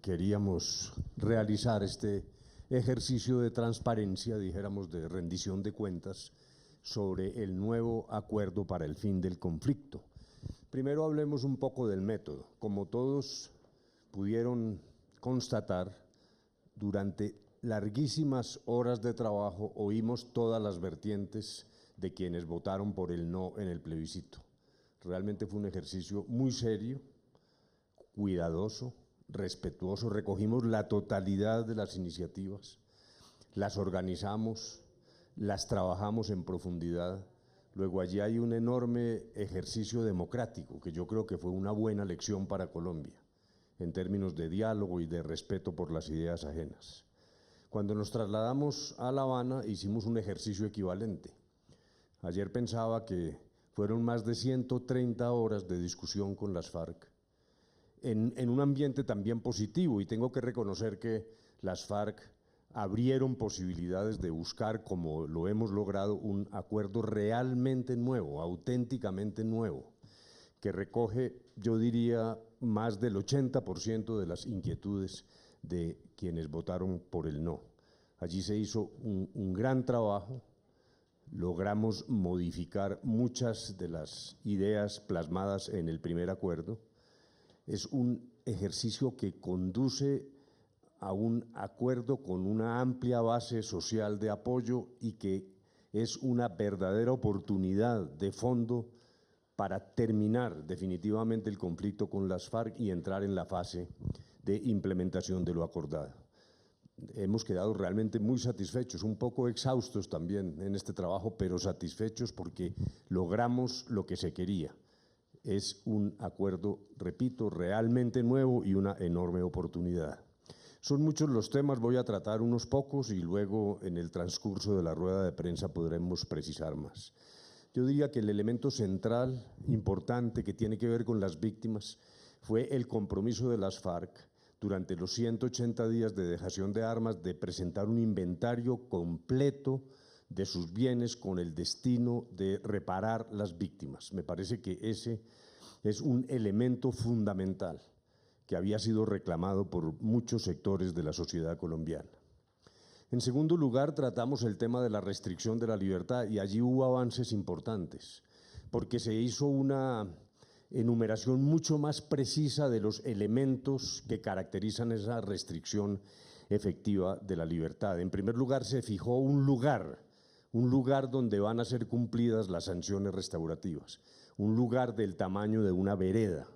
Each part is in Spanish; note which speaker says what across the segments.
Speaker 1: queríamos realizar este ejercicio de transparencia, dijéramos, de rendición de cuentas sobre el nuevo acuerdo para el fin del conflicto. Primero hablemos un poco del método. Como todos pudieron constatar, durante larguísimas horas de trabajo oímos todas las vertientes de quienes votaron por el no en el plebiscito. Realmente fue un ejercicio muy serio, cuidadoso, respetuoso. Recogimos la totalidad de las iniciativas, las organizamos, las trabajamos en profundidad. Luego allí hay un enorme ejercicio democrático que yo creo que fue una buena lección para Colombia en términos de diálogo y de respeto por las ideas ajenas. Cuando nos trasladamos a La Habana hicimos un ejercicio equivalente. Ayer pensaba que fueron más de 130 horas de discusión con las FARC en un ambiente también positivo, y tengo que reconocer que las FARC abrieron posibilidades de buscar, como lo hemos logrado, un acuerdo realmente nuevo, auténticamente nuevo, que recoge, yo diría, más del 80% de las inquietudes de quienes votaron por el no. Allí se hizo un gran trabajo, logramos modificar muchas de las ideas plasmadas en el primer acuerdo. Es un ejercicio que conduce a un acuerdo con una amplia base social de apoyo y que es una verdadera oportunidad de fondo para terminar definitivamente el conflicto con las FARC y entrar en la fase de implementación de lo acordado. Hemos quedado realmente muy satisfechos, un poco exhaustos también en este trabajo, pero satisfechos porque logramos lo que se quería. Es un acuerdo, repito, realmente nuevo y una enorme oportunidad. Son muchos los temas, voy a tratar unos pocos y luego en el transcurso de la rueda de prensa podremos precisar más. Yo diría que el elemento central, importante, que tiene que ver con las víctimas, fue el compromiso de las FARC durante los 180 días de dejación de armas de presentar un inventario completo de sus bienes con el destino de reparar las víctimas. Me parece que ese es un elemento fundamental que había sido reclamado por muchos sectores de la sociedad colombiana. En segundo lugar, tratamos el tema de la restricción de la libertad y allí hubo avances importantes, porque se hizo una enumeración mucho más precisa de los elementos que caracterizan esa restricción efectiva de la libertad. En primer lugar, se fijó un lugar donde van a ser cumplidas las sanciones restaurativas, un lugar del tamaño de una vereda.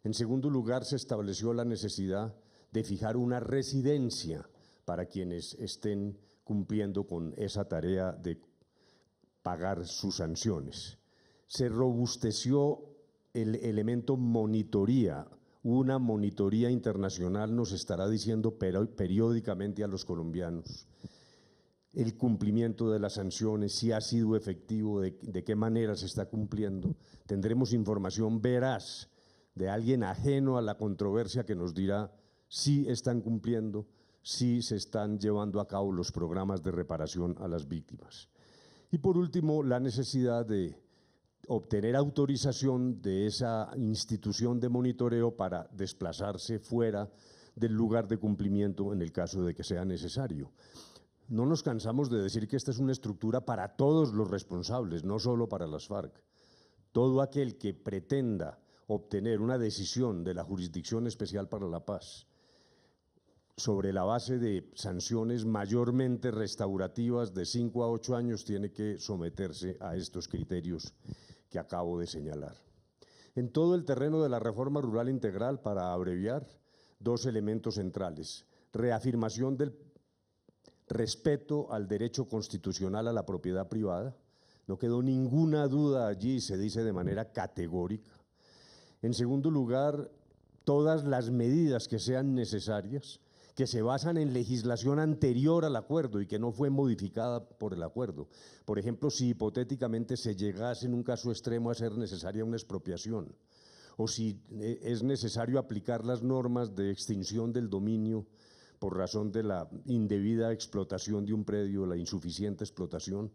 Speaker 1: En segundo lugar, se estableció la necesidad de fijar una residencia para quienes estén cumpliendo con esa tarea de pagar sus sanciones. Se robusteció el elemento monitoría. Una monitoría internacional nos estará diciendo periódicamente a los colombianos el cumplimiento de las sanciones, si ha sido efectivo, de qué manera se está cumpliendo. Tendremos información veraz de alguien ajeno a la controversia que nos dirá si están cumpliendo, si se están llevando a cabo los programas de reparación a las víctimas. Y por último, la necesidad de obtener autorización de esa institución de monitoreo para desplazarse fuera del lugar de cumplimiento en el caso de que sea necesario. No nos cansamos de decir que esta es una estructura para todos los responsables, no solo para las FARC. Todo aquel que pretenda obtener una decisión de la Jurisdicción Especial para la Paz sobre la base de sanciones mayormente restaurativas de 5 a 8 años tiene que someterse a estos criterios que acabo de señalar. En todo el terreno de la reforma rural integral, para abreviar, dos elementos centrales: reafirmación del respeto al derecho constitucional a la propiedad privada, no quedó ninguna duda allí, se dice de manera categórica. En segundo lugar, todas las medidas que sean necesarias, que se basan en legislación anterior al acuerdo y que no fue modificada por el acuerdo. Por ejemplo, si hipotéticamente se llegase en un caso extremo a ser necesaria una expropiación, o si es necesario aplicar las normas de extinción del dominio por razón de la indebida explotación de un predio, la insuficiente explotación,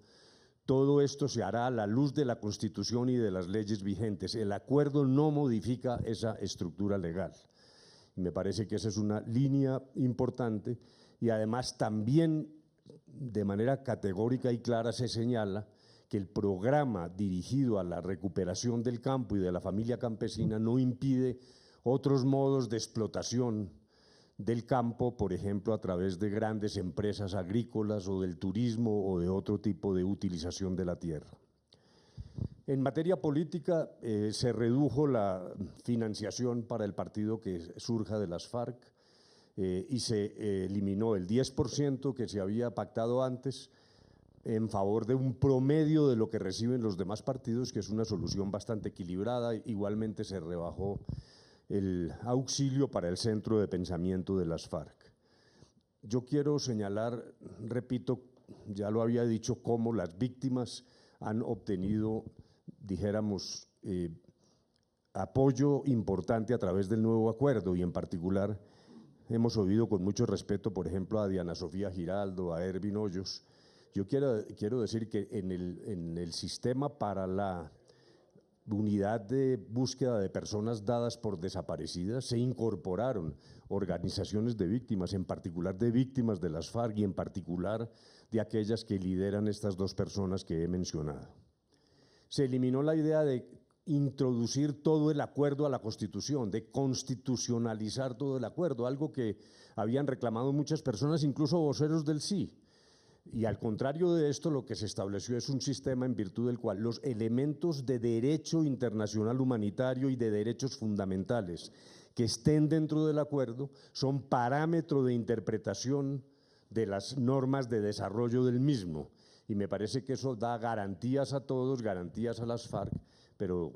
Speaker 1: todo esto se hará a la luz de la Constitución y de las leyes vigentes. El acuerdo no modifica esa estructura legal. Me parece que esa es una línea importante y además también de manera categórica y clara se señala que el programa dirigido a la recuperación del campo y de la familia campesina no impide otros modos de explotación del campo, por ejemplo, a través de grandes empresas agrícolas o del turismo o de otro tipo de utilización de la tierra. En materia política, se redujo la financiación para el partido que surja de las FARC y se eliminó el 10% que se había pactado antes en favor de un promedio de lo que reciben los demás partidos, que es una solución bastante equilibrada. Igualmente se rebajó el auxilio para el centro de pensamiento de las FARC. Yo quiero señalar, repito, ya lo había dicho, cómo las víctimas han obtenido, dijéramos, apoyo importante a través del nuevo acuerdo y en particular hemos oído con mucho respeto, por ejemplo, a Diana Sofía Giraldo, a Ervin Hoyos. Yo quiero decir que en el sistema para la unidad de búsqueda de personas dadas por desaparecidas se incorporaron organizaciones de víctimas, en particular de víctimas de las FARC y en particular de aquellas que lideran estas dos personas que he mencionado. Se eliminó la idea de introducir todo el acuerdo a la Constitución, de constitucionalizar todo el acuerdo, algo que habían reclamado muchas personas, incluso voceros del sí. Y al contrario de esto, lo que se estableció es un sistema en virtud del cual los elementos de derecho internacional humanitario y de derechos fundamentales que estén dentro del acuerdo son parámetro de interpretación de las normas de desarrollo del mismo. Y me parece que eso da garantías a todos, garantías a las FARC, pero,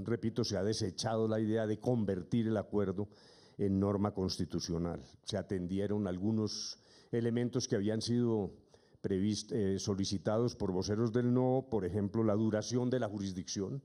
Speaker 1: repito, se ha desechado la idea de convertir el acuerdo en norma constitucional. Se atendieron algunos elementos que habían sido solicitados por voceros del no, por ejemplo, la duración de la jurisdicción.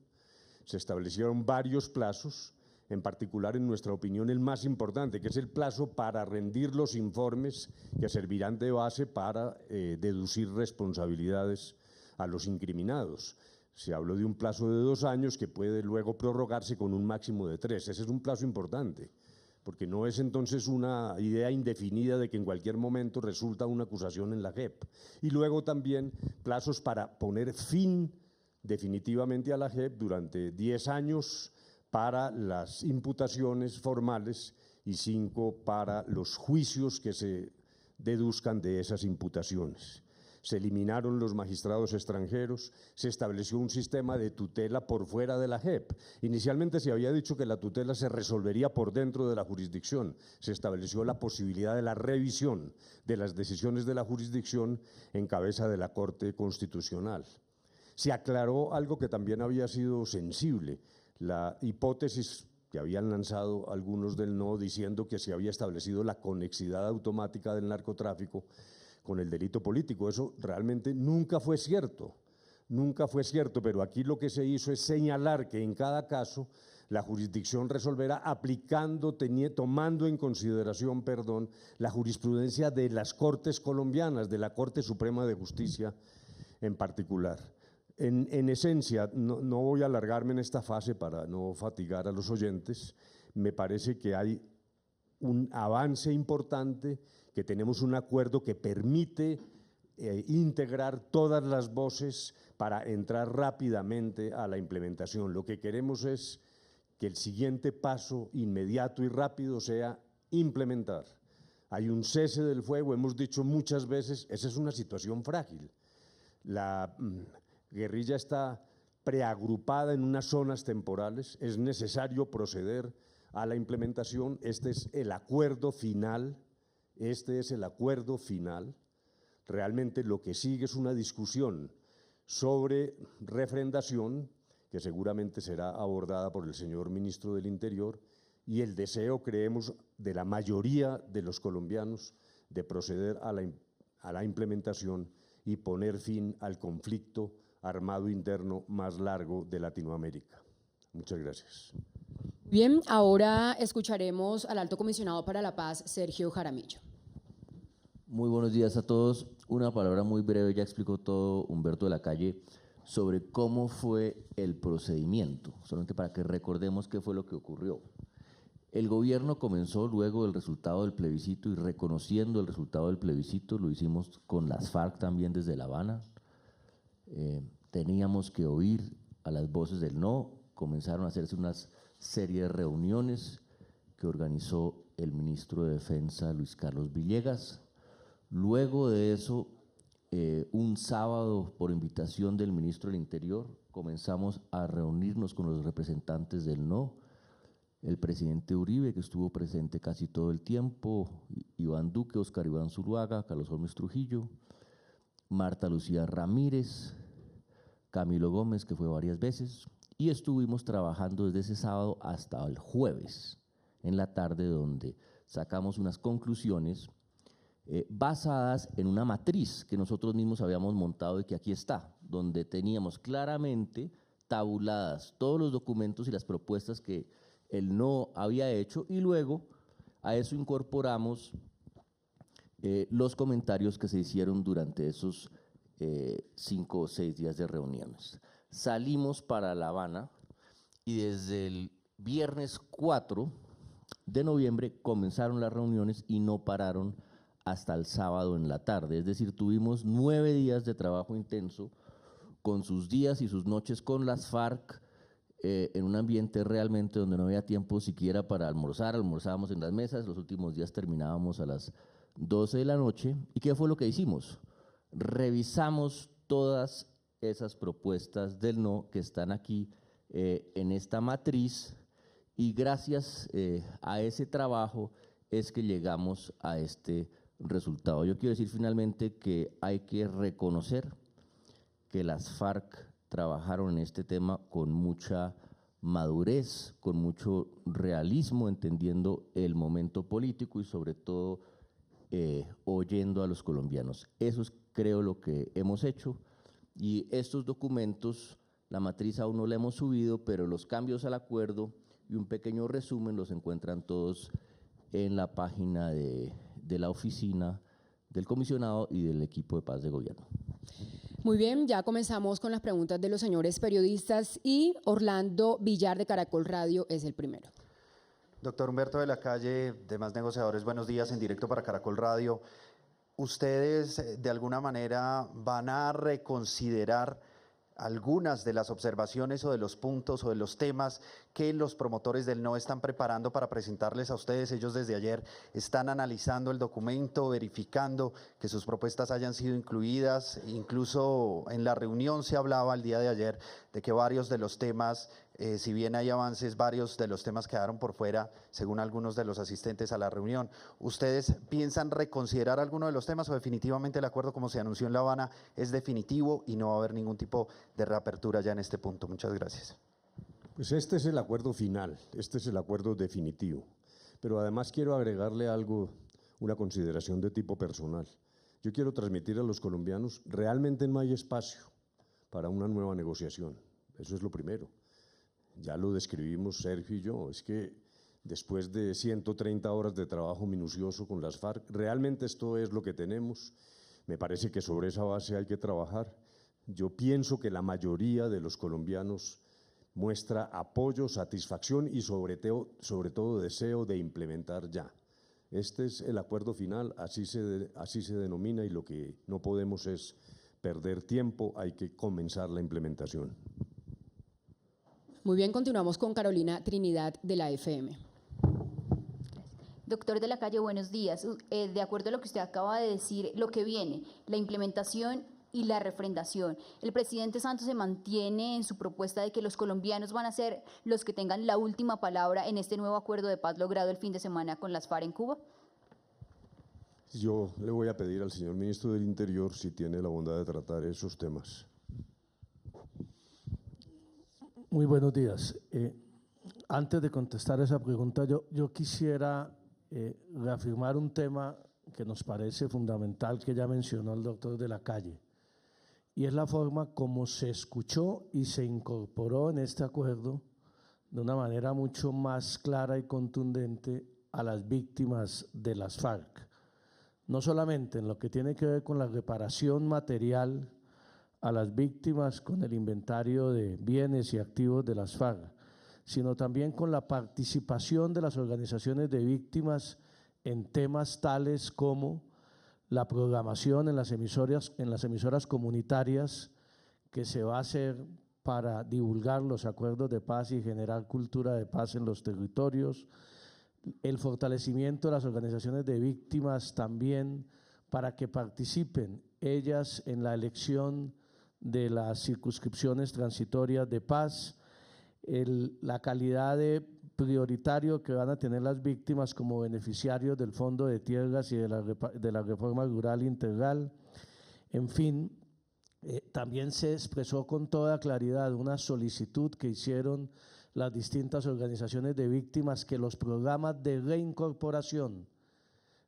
Speaker 1: Se establecieron varios plazos, en particular, en nuestra opinión, el más importante, que es el plazo para rendir los informes que servirán de base para deducir responsabilidades a los incriminados. Se habló de un plazo de 2 años que puede luego prorrogarse con un máximo de 3. Ese es un plazo importante, porque no es entonces una idea indefinida de que en cualquier momento resulta una acusación en la JEP. Y luego también plazos para poner fin definitivamente a la JEP durante 10 años para las imputaciones formales y 5 para los juicios que se deduzcan de esas imputaciones. Se eliminaron los magistrados extranjeros, se estableció un sistema de tutela por fuera de la JEP. Inicialmente se había dicho que la tutela se resolvería por dentro de la jurisdicción. Se estableció la posibilidad de la revisión de las decisiones de la jurisdicción en cabeza de la Corte Constitucional. Se aclaró algo que también había sido sensible, la hipótesis que habían lanzado algunos del no diciendo que se había establecido la conexidad automática del narcotráfico con el delito político. Eso realmente nunca fue cierto, pero aquí lo que se hizo es señalar que en cada caso la jurisdicción resolverá aplicando, tomando en consideración, la jurisprudencia de las Cortes colombianas, de la Corte Suprema de Justicia en particular. En esencia, no voy a alargarme en esta fase para no fatigar a los oyentes, me parece que hay un avance importante, que tenemos un acuerdo que permite integrar todas las voces para entrar rápidamente a la implementación. Lo que queremos es que el siguiente paso inmediato y rápido sea implementar. Hay un cese del fuego, hemos dicho muchas veces, esa es una situación frágil. La guerrilla está preagrupada en unas zonas temporales, es necesario proceder a la implementación. Este es el acuerdo final. Realmente lo que sigue es una discusión sobre refrendación, que seguramente será abordada por el señor ministro del Interior, y el deseo, creemos, de la mayoría de los colombianos de proceder a la implementación y poner fin al conflicto armado interno más largo de Latinoamérica. Muchas gracias.
Speaker 2: Bien, ahora escucharemos al Alto Comisionado para la Paz, Sergio Jaramillo.
Speaker 3: Muy buenos días a todos. Una palabra muy breve, ya explicó todo Humberto de la Calle sobre cómo fue el procedimiento, solamente para que recordemos qué fue lo que ocurrió. El gobierno comenzó luego del resultado del plebiscito y reconociendo el resultado del plebiscito, lo hicimos con las FARC también desde La Habana. Teníamos que oír a las voces del no, comenzaron a hacerse una serie de reuniones que organizó el ministro de Defensa, Luis Carlos Villegas. Luego de eso, un sábado, por invitación del ministro del Interior, comenzamos a reunirnos con los representantes del no, el presidente Uribe, que estuvo presente casi todo el tiempo, Iván Duque, Óscar Iván Zuluaga, Carlos Holmes Trujillo, Marta Lucía Ramírez, Camilo Gómez, que fue varias veces, y estuvimos trabajando desde ese sábado hasta el jueves, en la tarde, donde sacamos unas conclusiones basadas en una matriz que nosotros mismos habíamos montado y que aquí está, donde teníamos claramente tabuladas todos los documentos y las propuestas que el no había hecho, y luego a eso incorporamos los comentarios que se hicieron durante esos 5 o 6 días de reuniones. Salimos para La Habana y desde el viernes 4 de noviembre comenzaron las reuniones y no pararon hasta el sábado en la tarde. Es decir, tuvimos 9 días de trabajo intenso con sus días y sus noches con las FARC, en un ambiente realmente donde no había tiempo siquiera para almorzar. Almorzábamos en las mesas, los últimos días terminábamos a las 12 de la noche. ¿Y qué fue lo que hicimos? Revisamos todas esas propuestas del no que están aquí en esta matriz, y gracias a ese trabajo es que llegamos a este resultado. Yo quiero decir finalmente que hay que reconocer que las FARC trabajaron en este tema con mucha madurez, con mucho realismo, entendiendo el momento político y sobre todo oyendo a los colombianos. Eso es, creo, lo que hemos hecho, y estos documentos, la matriz aún no la hemos subido, pero los cambios al acuerdo y un pequeño resumen los encuentran todos en la página de la oficina del comisionado y del equipo de paz de gobierno.
Speaker 2: Muy bien, ya comenzamos con las preguntas de los señores periodistas y Orlando Villar de Caracol Radio es el primero.
Speaker 4: Doctor Humberto de la Calle, demás negociadores, buenos días, en directo para Caracol Radio. ¿Ustedes de alguna manera van a reconsiderar algunas de las observaciones o de los puntos o de los temas que los promotores del no están preparando para presentarles a ustedes? Ellos desde ayer están analizando el documento, verificando que sus propuestas hayan sido incluidas. Incluso en la reunión se hablaba el día de ayer de que varios de los temas, si bien hay avances, varios de los temas quedaron por fuera, según algunos de los asistentes a la reunión. ¿Ustedes piensan reconsiderar alguno de los temas o definitivamente el acuerdo, como se anunció en La Habana, es definitivo y no va a haber ningún tipo de reapertura ya en este punto? Muchas gracias.
Speaker 1: Pues este es el acuerdo final, este es el acuerdo definitivo. Pero además quiero agregarle algo, una consideración de tipo personal. Yo quiero transmitir a los colombianos, realmente no hay espacio para una nueva negociación. Eso es lo primero. Ya lo describimos Sergio y yo, es que después de 130 horas de trabajo minucioso con las FARC, realmente esto es lo que tenemos. Me parece que sobre esa base hay que trabajar. Yo pienso que la mayoría de los colombianos muestra apoyo, satisfacción y sobre todo deseo de implementar ya. Este es el acuerdo final, así se denomina, y lo que no podemos es perder tiempo, hay que comenzar la implementación.
Speaker 2: Muy bien, continuamos con Carolina Trinidad de la FM.
Speaker 5: Doctor de la Calle, buenos días. De acuerdo a lo que usted acaba de decir, lo que viene, la implementación y la refrendación. El presidente Santos se mantiene en su propuesta de que los colombianos van a ser los que tengan la última palabra en este nuevo acuerdo de paz logrado el fin de semana con las FARC en Cuba.
Speaker 1: Yo le voy a pedir al señor ministro del Interior si tiene la bondad de tratar esos temas.
Speaker 6: Muy buenos días. Antes de contestar esa pregunta, yo quisiera reafirmar un tema que nos parece fundamental, que ya mencionó el doctor de la Calle, y es la forma como se escuchó y se incorporó en este acuerdo de una manera mucho más clara y contundente a las víctimas de las FARC. No solamente en lo que tiene que ver con la reparación material a las víctimas con el inventario de bienes y activos de las FARC, sino también con la participación de las organizaciones de víctimas en temas tales como la programación en las emisoras comunitarias que se va a hacer para divulgar los acuerdos de paz y generar cultura de paz en los territorios, el fortalecimiento de las organizaciones de víctimas también para que participen ellas en la elección de las circunscripciones transitorias de paz, la calidad de prioritario que van a tener las víctimas como beneficiarios del Fondo de Tierras y de la Reforma Rural Integral. En fin, también se expresó con toda claridad una solicitud que hicieron las distintas organizaciones de víctimas que los programas de reincorporación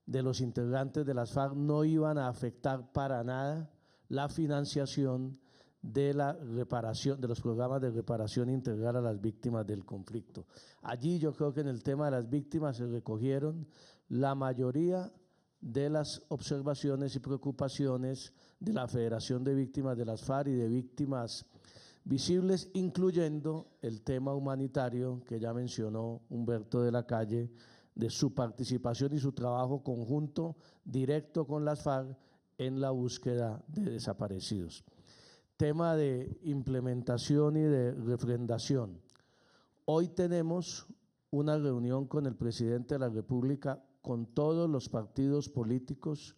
Speaker 6: de los integrantes de las FARC no iban a afectar para nada la financiación de la reparación, de los programas de reparación integral a las víctimas del conflicto. Allí yo creo que en el tema de las víctimas se recogieron la mayoría de las observaciones y preocupaciones de la Federación de Víctimas de las FARC y de víctimas visibles, incluyendo el tema humanitario que ya mencionó Humberto de la Calle, de su participación y su trabajo conjunto directo con las FARC en la búsqueda de desaparecidos. Tema de implementación y de refrendación. Hoy tenemos una reunión con el presidente de la República, con todos los partidos políticos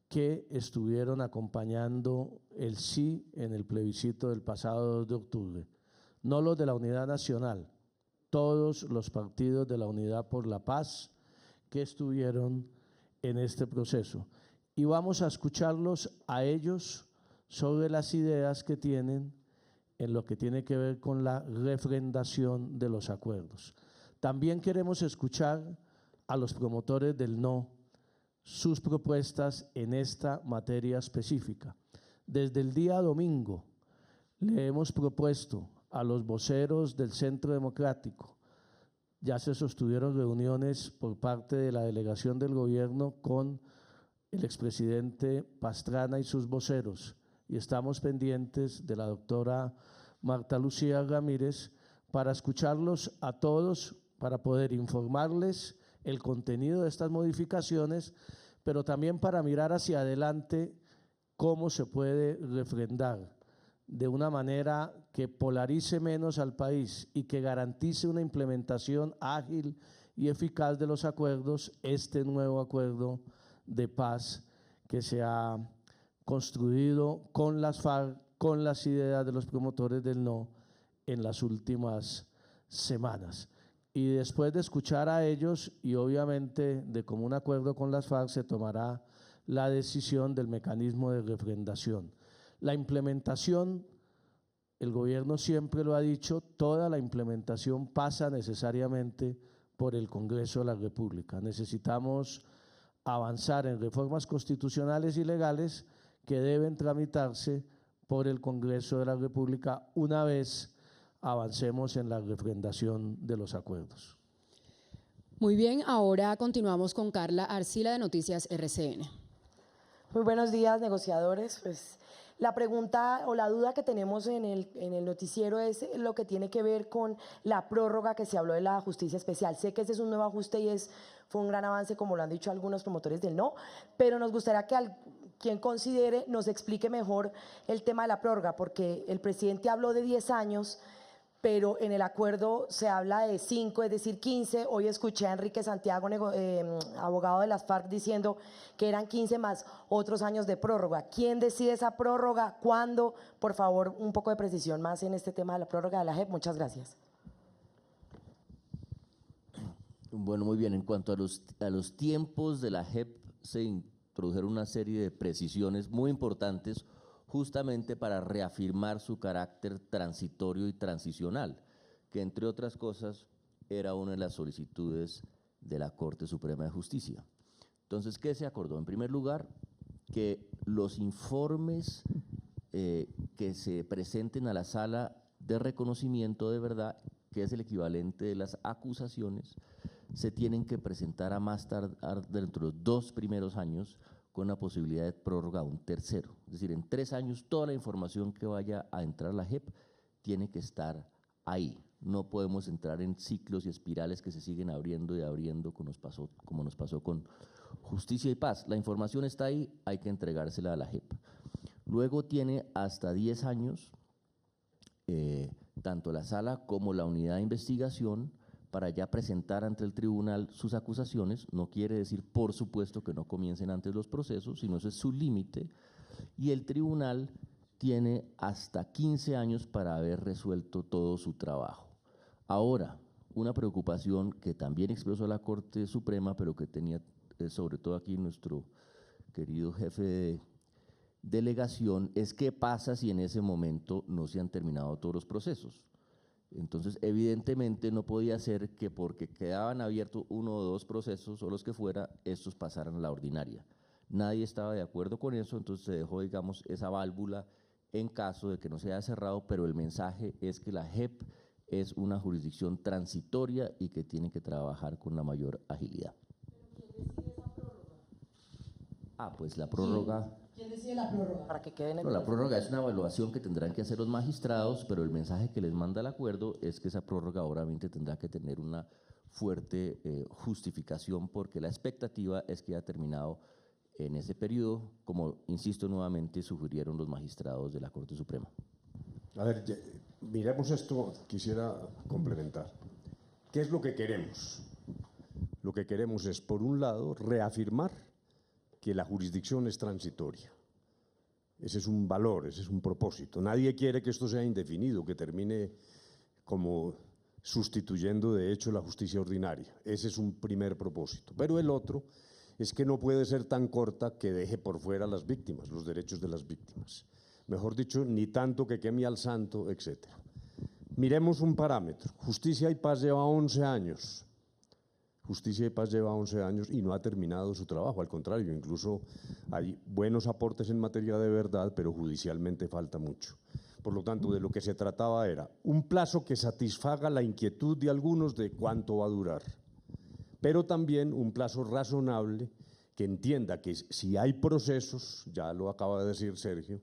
Speaker 6: que estuvieron acompañando el sí en el plebiscito del pasado 2 de octubre. No los de la Unidad Nacional, todos los partidos de la Unidad por la Paz que estuvieron en este proceso. Y vamos a escucharlos a ellos sobre las ideas que tienen en lo que tiene que ver con la refrendación de los acuerdos. También queremos escuchar a los promotores del no, sus propuestas en esta materia específica. Desde el día domingo le hemos propuesto a los voceros del Centro Democrático, ya se sostuvieron reuniones por parte de la delegación del gobierno con el expresidente Pastrana y sus voceros, y estamos pendientes de la doctora Marta Lucía Ramírez para escucharlos a todos, para poder informarles el contenido de estas modificaciones, pero también para mirar hacia adelante cómo se puede refrendar de una manera que polarice menos al país y que garantice una implementación ágil y eficaz de los acuerdos, este nuevo acuerdo de paz que se ha construido con las FARC, con las ideas de los promotores del no en las últimas semanas. Y después de escuchar a ellos y obviamente de común acuerdo con las FARC se tomará la decisión del mecanismo de refrendación. La implementación, el gobierno siempre lo ha dicho, toda la implementación pasa necesariamente por el Congreso de la República. Necesitamos avanzar en reformas constitucionales y legales que deben tramitarse por el Congreso de la República una vez avancemos en la refrendación de los acuerdos.
Speaker 2: Muy bien, ahora continuamos con Carla Arcila de Noticias RCN.
Speaker 7: Muy buenos días, negociadores. Pues la pregunta o la duda que tenemos en el noticiero es lo que tiene que ver con la prórroga que se habló de la justicia especial. Sé que ese es un nuevo ajuste y fue un gran avance, como lo han dicho algunos promotores del no, pero nos gustaría que quien considere nos explique mejor el tema de la prórroga, porque el presidente habló de 10 años, pero en el acuerdo se habla de 5, es decir, 15. Hoy escuché a Enrique Santiago, abogado de las FARC, diciendo que eran 15 más otros años de prórroga. ¿Quién decide esa prórroga? ¿Cuándo? Por favor, un poco de precisión más en este tema de la prórroga de la JEP. Muchas gracias.
Speaker 3: Bueno, muy bien. En cuanto a los tiempos de la JEP, se introdujeron una serie de precisiones muy importantes justamente para reafirmar su carácter transitorio y transicional, que entre otras cosas era una de las solicitudes de la Corte Suprema de Justicia. Entonces, ¿qué se acordó? En primer lugar, que los informes que se presenten a la sala de reconocimiento de verdad, que es el equivalente de las acusaciones, se tienen que presentar a más tardar dentro de los 2 primeros años, con la posibilidad de prórroga a un tercero. Es decir, en 3 años toda la información que vaya a entrar a la JEP tiene que estar ahí. no podemos entrar en ciclos y espirales que se siguen abriendo y abriendo como nos pasó con Justicia y Paz. La información está ahí, hay que entregársela a la JEP. Luego tiene hasta 10 años, tanto la sala como la unidad de investigación, para ya presentar ante el tribunal sus acusaciones. No quiere decir, por supuesto, que no comiencen antes los procesos, sino ese es su límite, y el tribunal tiene hasta 15 años para haber resuelto todo su trabajo. Ahora, una preocupación que también expresó la Corte Suprema, pero que tenía sobre todo aquí nuestro querido jefe de delegación, es qué pasa si en ese momento no se han terminado todos los procesos. Entonces, evidentemente no podía ser que porque quedaban abiertos 1 o 2 procesos o los que fuera, estos pasaran a la ordinaria. Nadie estaba de acuerdo con eso, entonces se dejó, digamos, esa válvula en caso de que no se haya cerrado, pero el mensaje es que la JEP es una jurisdicción transitoria y que tiene que trabajar con la mayor agilidad. Pues la prórroga…
Speaker 7: ¿Quién decide la prórroga? Para que quede en el…
Speaker 3: No, la prórroga es una evaluación que tendrán que hacer los magistrados, pero el mensaje que les manda el acuerdo es que esa prórroga obviamente tendrá que tener una fuerte justificación, porque la expectativa es que haya terminado en ese periodo, como, insisto nuevamente, sugirieron los magistrados de la Corte Suprema.
Speaker 1: A ver, miremos esto, quisiera complementar. ¿Qué es lo que queremos? Lo que queremos es, por un lado, reafirmar que la jurisdicción es transitoria. Ese es un valor, ese es un propósito. Nadie quiere que esto sea indefinido, que termine como sustituyendo de hecho la justicia ordinaria. Ese es un primer propósito. Pero el otro es que no puede ser tan corta que deje por fuera a las víctimas, los derechos de las víctimas. Mejor dicho, ni tanto que queme al santo, etc. Miremos un parámetro. Justicia y Paz lleva 11 años. Justicia y Paz lleva 11 años y no ha terminado su trabajo, al contrario, incluso hay buenos aportes en materia de verdad, pero judicialmente falta mucho. Por lo tanto, de lo que se trataba era un plazo que satisfaga la inquietud de algunos de cuánto va a durar, pero también un plazo razonable que entienda que si hay procesos, ya lo acaba de decir Sergio,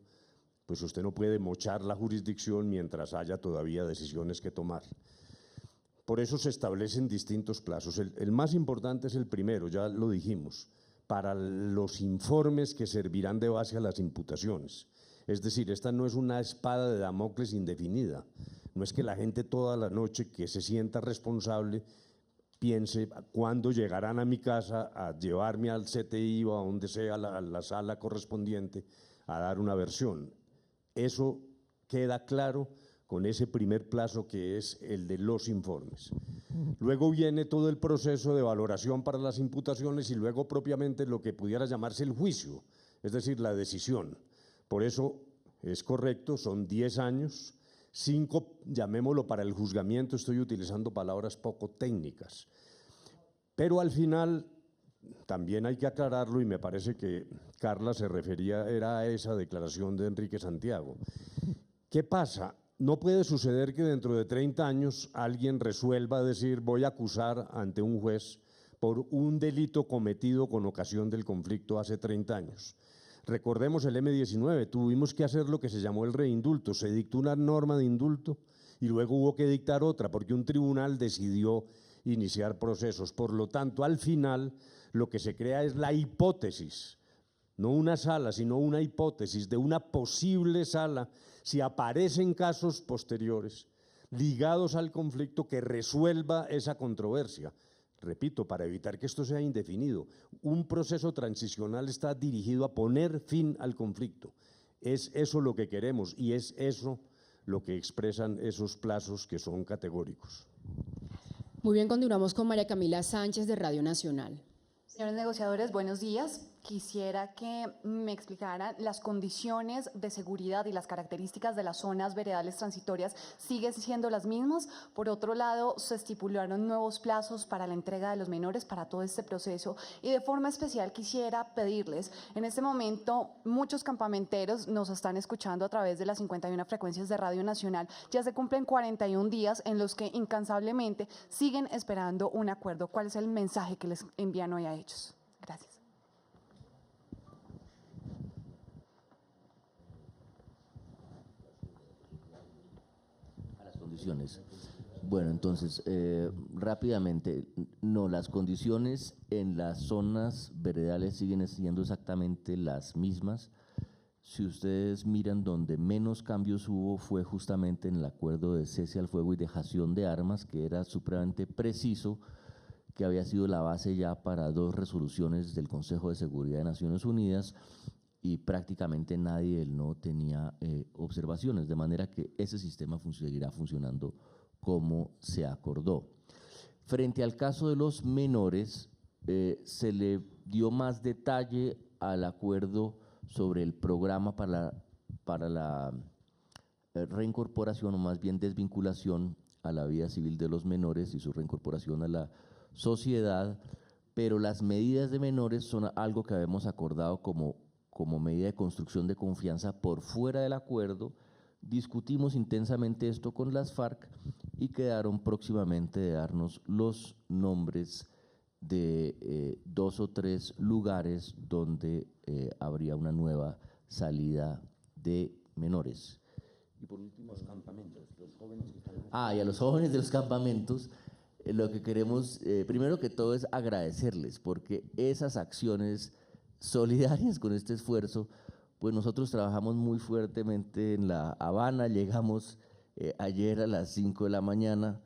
Speaker 1: pues usted no puede mochar la jurisdicción mientras haya todavía decisiones que tomar. Por eso se establecen distintos plazos. El más importante es el primero, ya lo dijimos, para los informes que servirán de base a las imputaciones. Es decir, esta no es una espada de Damocles indefinida. No es que la gente toda la noche que se sienta responsable piense cuándo llegarán a mi casa a llevarme al CTI o a donde sea, a la sala correspondiente, a dar una versión. Eso queda claro con ese primer plazo que es el de los informes. Luego viene todo el proceso de valoración para las imputaciones y luego propiamente lo que pudiera llamarse el juicio, es decir, la decisión. Por eso es correcto, son 10 años, 5, llamémoslo para el juzgamiento, estoy utilizando palabras poco técnicas. Pero al final también hay que aclararlo y me parece que Carla se refería, era a esa declaración de Enrique Santiago. ¿Qué pasa? No puede suceder que dentro de 30 años alguien resuelva decir voy a acusar ante un juez por un delito cometido con ocasión del conflicto hace 30 años. Recordemos el M-19, tuvimos que hacer lo que se llamó el reindulto, se dictó una norma de indulto y luego hubo que dictar otra porque un tribunal decidió iniciar procesos. Por lo tanto, al final lo que se crea es la hipótesis, no una sala, sino una hipótesis de una posible sala si aparecen casos posteriores ligados al conflicto que resuelva esa controversia. Repito, para evitar que esto sea indefinido, un proceso transicional está dirigido a poner fin al conflicto. Es eso lo que queremos y es eso lo que expresan esos plazos que son categóricos.
Speaker 2: Muy bien, continuamos con María Camila Sánchez de Radio Nacional.
Speaker 8: Señores negociadores, buenos días. Quisiera que me explicaran las condiciones de seguridad y las características de las zonas veredales transitorias. ¿Siguen siendo las mismas? Por otro lado, se estipularon nuevos plazos para la entrega de los menores para todo este proceso. Y de forma especial quisiera pedirles, en este momento muchos campamenteros nos están escuchando a través de las 51 frecuencias de Radio Nacional. Ya se cumplen 41 días en los que incansablemente siguen esperando un acuerdo. ¿Cuál es el mensaje que les envían hoy a ellos? Gracias.
Speaker 3: Bueno, entonces, rápidamente, no, las condiciones en las zonas veredales siguen siendo exactamente las mismas. Si ustedes miran, donde menos cambios hubo fue justamente en el acuerdo de cese al fuego y dejación de armas, que era supremamente preciso, que había sido la base ya para 2 resoluciones del Consejo de Seguridad de Naciones Unidas, y prácticamente nadie del no tenía observaciones, de manera que ese sistema seguirá funcionando como se acordó. Frente al caso de los menores, se le dio más detalle al acuerdo sobre el programa para la reincorporación, o más bien desvinculación a la vida civil de los menores y su reincorporación a la sociedad, pero las medidas de menores son algo que habíamos acordado como medida de construcción de confianza por fuera del acuerdo. Discutimos intensamente esto con las FARC y quedaron próximamente de darnos los nombres de 2 o 3 lugares donde habría una nueva salida de menores. Y por último, los campamentos, los jóvenes que están... y a los jóvenes de los campamentos, lo que queremos, primero que todo, es agradecerles, porque esas acciones solidarias con este esfuerzo, pues nosotros trabajamos muy fuertemente en La Habana, llegamos ayer a las 5 de la mañana,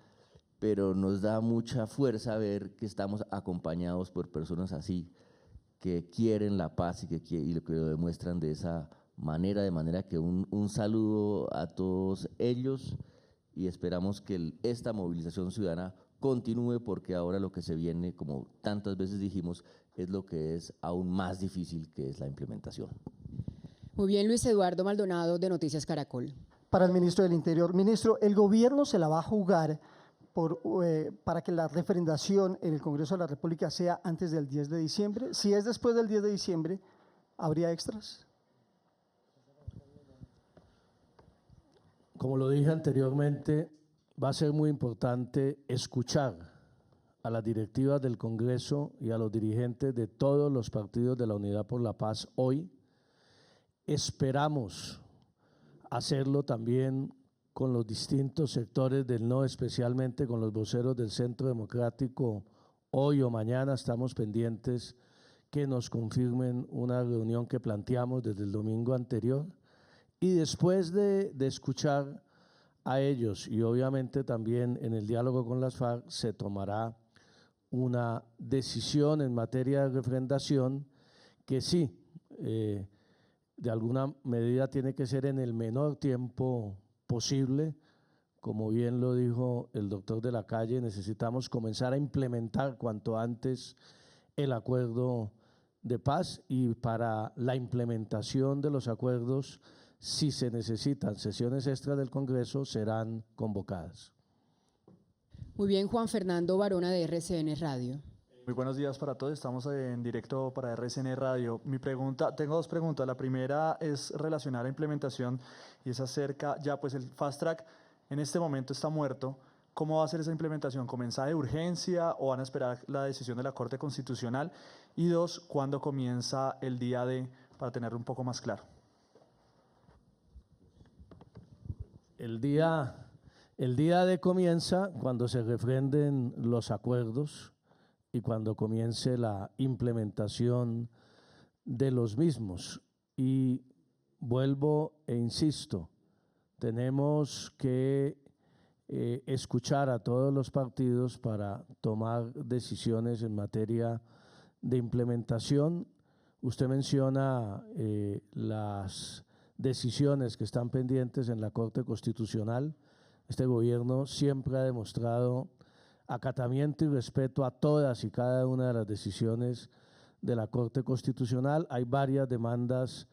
Speaker 3: pero nos da mucha fuerza ver que estamos acompañados por personas así, que quieren la paz y lo que lo demuestran de esa manera, de manera que un saludo a todos ellos, y esperamos que esta movilización ciudadana continúe, porque ahora lo que se viene, como tantas veces dijimos, es lo que es aún más difícil, que es la implementación.
Speaker 2: Muy bien, Luis Eduardo Maldonado, de Noticias Caracol.
Speaker 9: Para el ministro del Interior. Ministro, el gobierno se la va a jugar para que la referendación en el Congreso de la República sea antes del 10 de diciembre. Si es después del 10 de diciembre, ¿habría extras?
Speaker 6: Como lo dije anteriormente, va a ser muy importante escuchar a las directivas del Congreso y a los dirigentes de todos los partidos de la Unidad por la Paz hoy. Esperamos hacerlo también con los distintos sectores del no, especialmente con los voceros del Centro Democrático. Hoy o mañana estamos pendientes que nos confirmen una reunión que planteamos desde el domingo anterior, y después de escuchar a ellos y obviamente también en el diálogo con las FARC se tomará una decisión en materia de refrendación que sí, de alguna medida tiene que ser en el menor tiempo posible. Como bien lo dijo el doctor de la Calle, necesitamos comenzar a implementar cuanto antes el acuerdo de paz, y para la implementación de los acuerdos, si se necesitan sesiones extras del Congreso, serán convocadas.
Speaker 2: Muy bien, Juan Fernando Barona, de RCN Radio.
Speaker 10: Muy buenos días para todos, estamos en directo para RCN Radio. Tengo 2 preguntas. La primera es relacionada a la implementación y es acerca, ya pues el Fast Track en este momento está muerto. ¿Cómo va a ser esa implementación? ¿Comenzada de urgencia o van a esperar la decisión de la Corte Constitucional? Y 2, ¿cuándo comienza el día D, para tenerlo un poco más claro?
Speaker 6: El día D comienza cuando se refrenden los acuerdos y cuando comience la implementación de los mismos. Y vuelvo e insisto, tenemos que escuchar a todos los partidos para tomar decisiones en materia de implementación. Usted menciona las decisiones que están pendientes en la Corte Constitucional. Este gobierno siempre ha demostrado acatamiento y respeto a todas y cada una de las decisiones de la Corte Constitucional. Hay varias demandas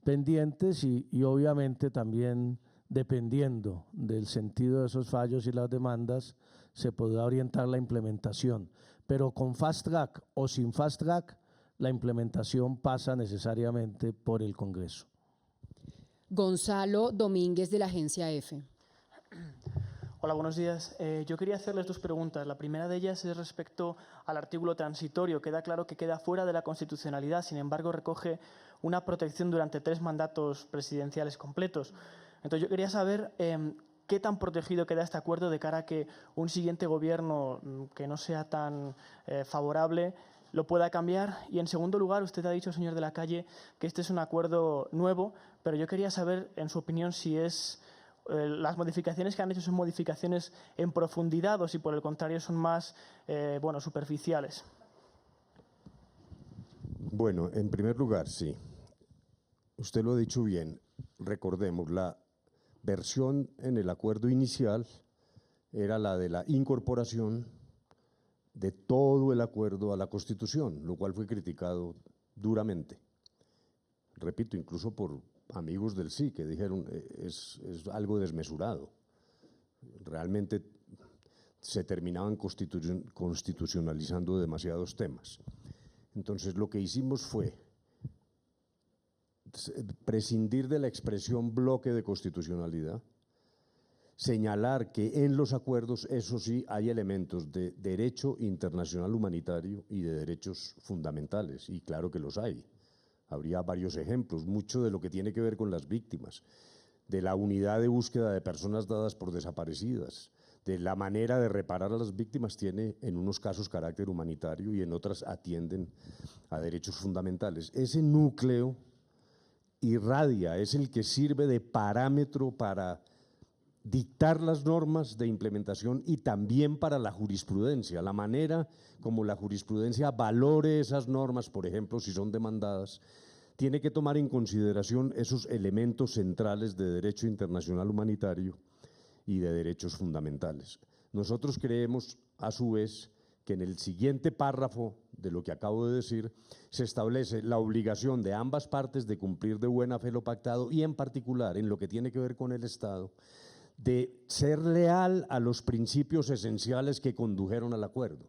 Speaker 6: pendientes y obviamente también, dependiendo del sentido de esos fallos y las demandas, se podrá orientar la implementación. Pero con Fast Track o sin Fast Track, la implementación pasa necesariamente por el Congreso.
Speaker 2: Gonzalo Domínguez, de la Agencia EFE.
Speaker 11: Hola, buenos días. Yo quería hacerles 2 preguntas. La primera de ellas es respecto al artículo transitorio. Queda claro que queda fuera de la constitucionalidad, sin embargo recoge una protección durante 3 mandatos presidenciales completos. Entonces yo quería saber ¿qué tan protegido queda este acuerdo de cara a que un siguiente gobierno que no sea tan favorable lo pueda cambiar? Y en segundo lugar, usted ha dicho, señor de la Calle, que este es un acuerdo nuevo, pero yo quería saber, en su opinión, si las modificaciones que han hecho son modificaciones en profundidad o si por el contrario son más superficiales.
Speaker 1: Bueno, en primer lugar, sí. Usted lo ha dicho bien. Recordemos, la versión en el acuerdo inicial era la de la incorporación de todo el acuerdo a la Constitución, lo cual fue criticado duramente. Repito, incluso por amigos del sí, que dijeron es algo desmesurado. Realmente se terminaban constitucionalizando demasiados temas. Entonces, lo que hicimos fue prescindir de la expresión bloque de constitucionalidad, señalar que en los acuerdos, eso sí, hay elementos de derecho internacional humanitario y de derechos fundamentales, y claro que los hay. Habría varios ejemplos, mucho de lo que tiene que ver con las víctimas, de la unidad de búsqueda de personas dadas por desaparecidas, de la manera de reparar a las víctimas, tiene en unos casos carácter humanitario y en otras atienden a derechos fundamentales. Ese núcleo irradia, es el que sirve de parámetro para dictar las normas de implementación y también para la jurisprudencia, la manera como la jurisprudencia valore esas normas, por ejemplo, si son demandadas, tiene que tomar en consideración esos elementos centrales de derecho internacional humanitario y de derechos fundamentales. Nosotros creemos, a su vez, que en el siguiente párrafo de lo que acabo de decir, se establece la obligación de ambas partes de cumplir de buena fe lo pactado y en particular en lo que tiene que ver con el Estado, de ser leal a los principios esenciales que condujeron al acuerdo.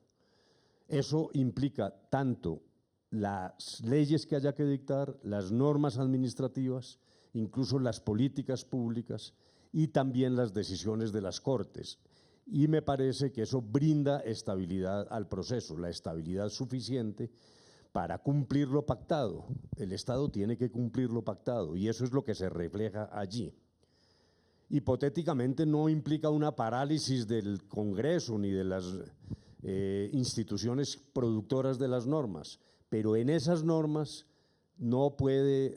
Speaker 1: Eso implica tanto las leyes que haya que dictar, las normas administrativas, incluso las políticas públicas y también las decisiones de las Cortes. Y me parece que eso brinda estabilidad al proceso, la estabilidad suficiente para cumplir lo pactado. El Estado tiene que cumplir lo pactado y eso es lo que se refleja allí. Hipotéticamente no implica una parálisis del Congreso ni de las instituciones productoras de las normas, pero en esas normas no puede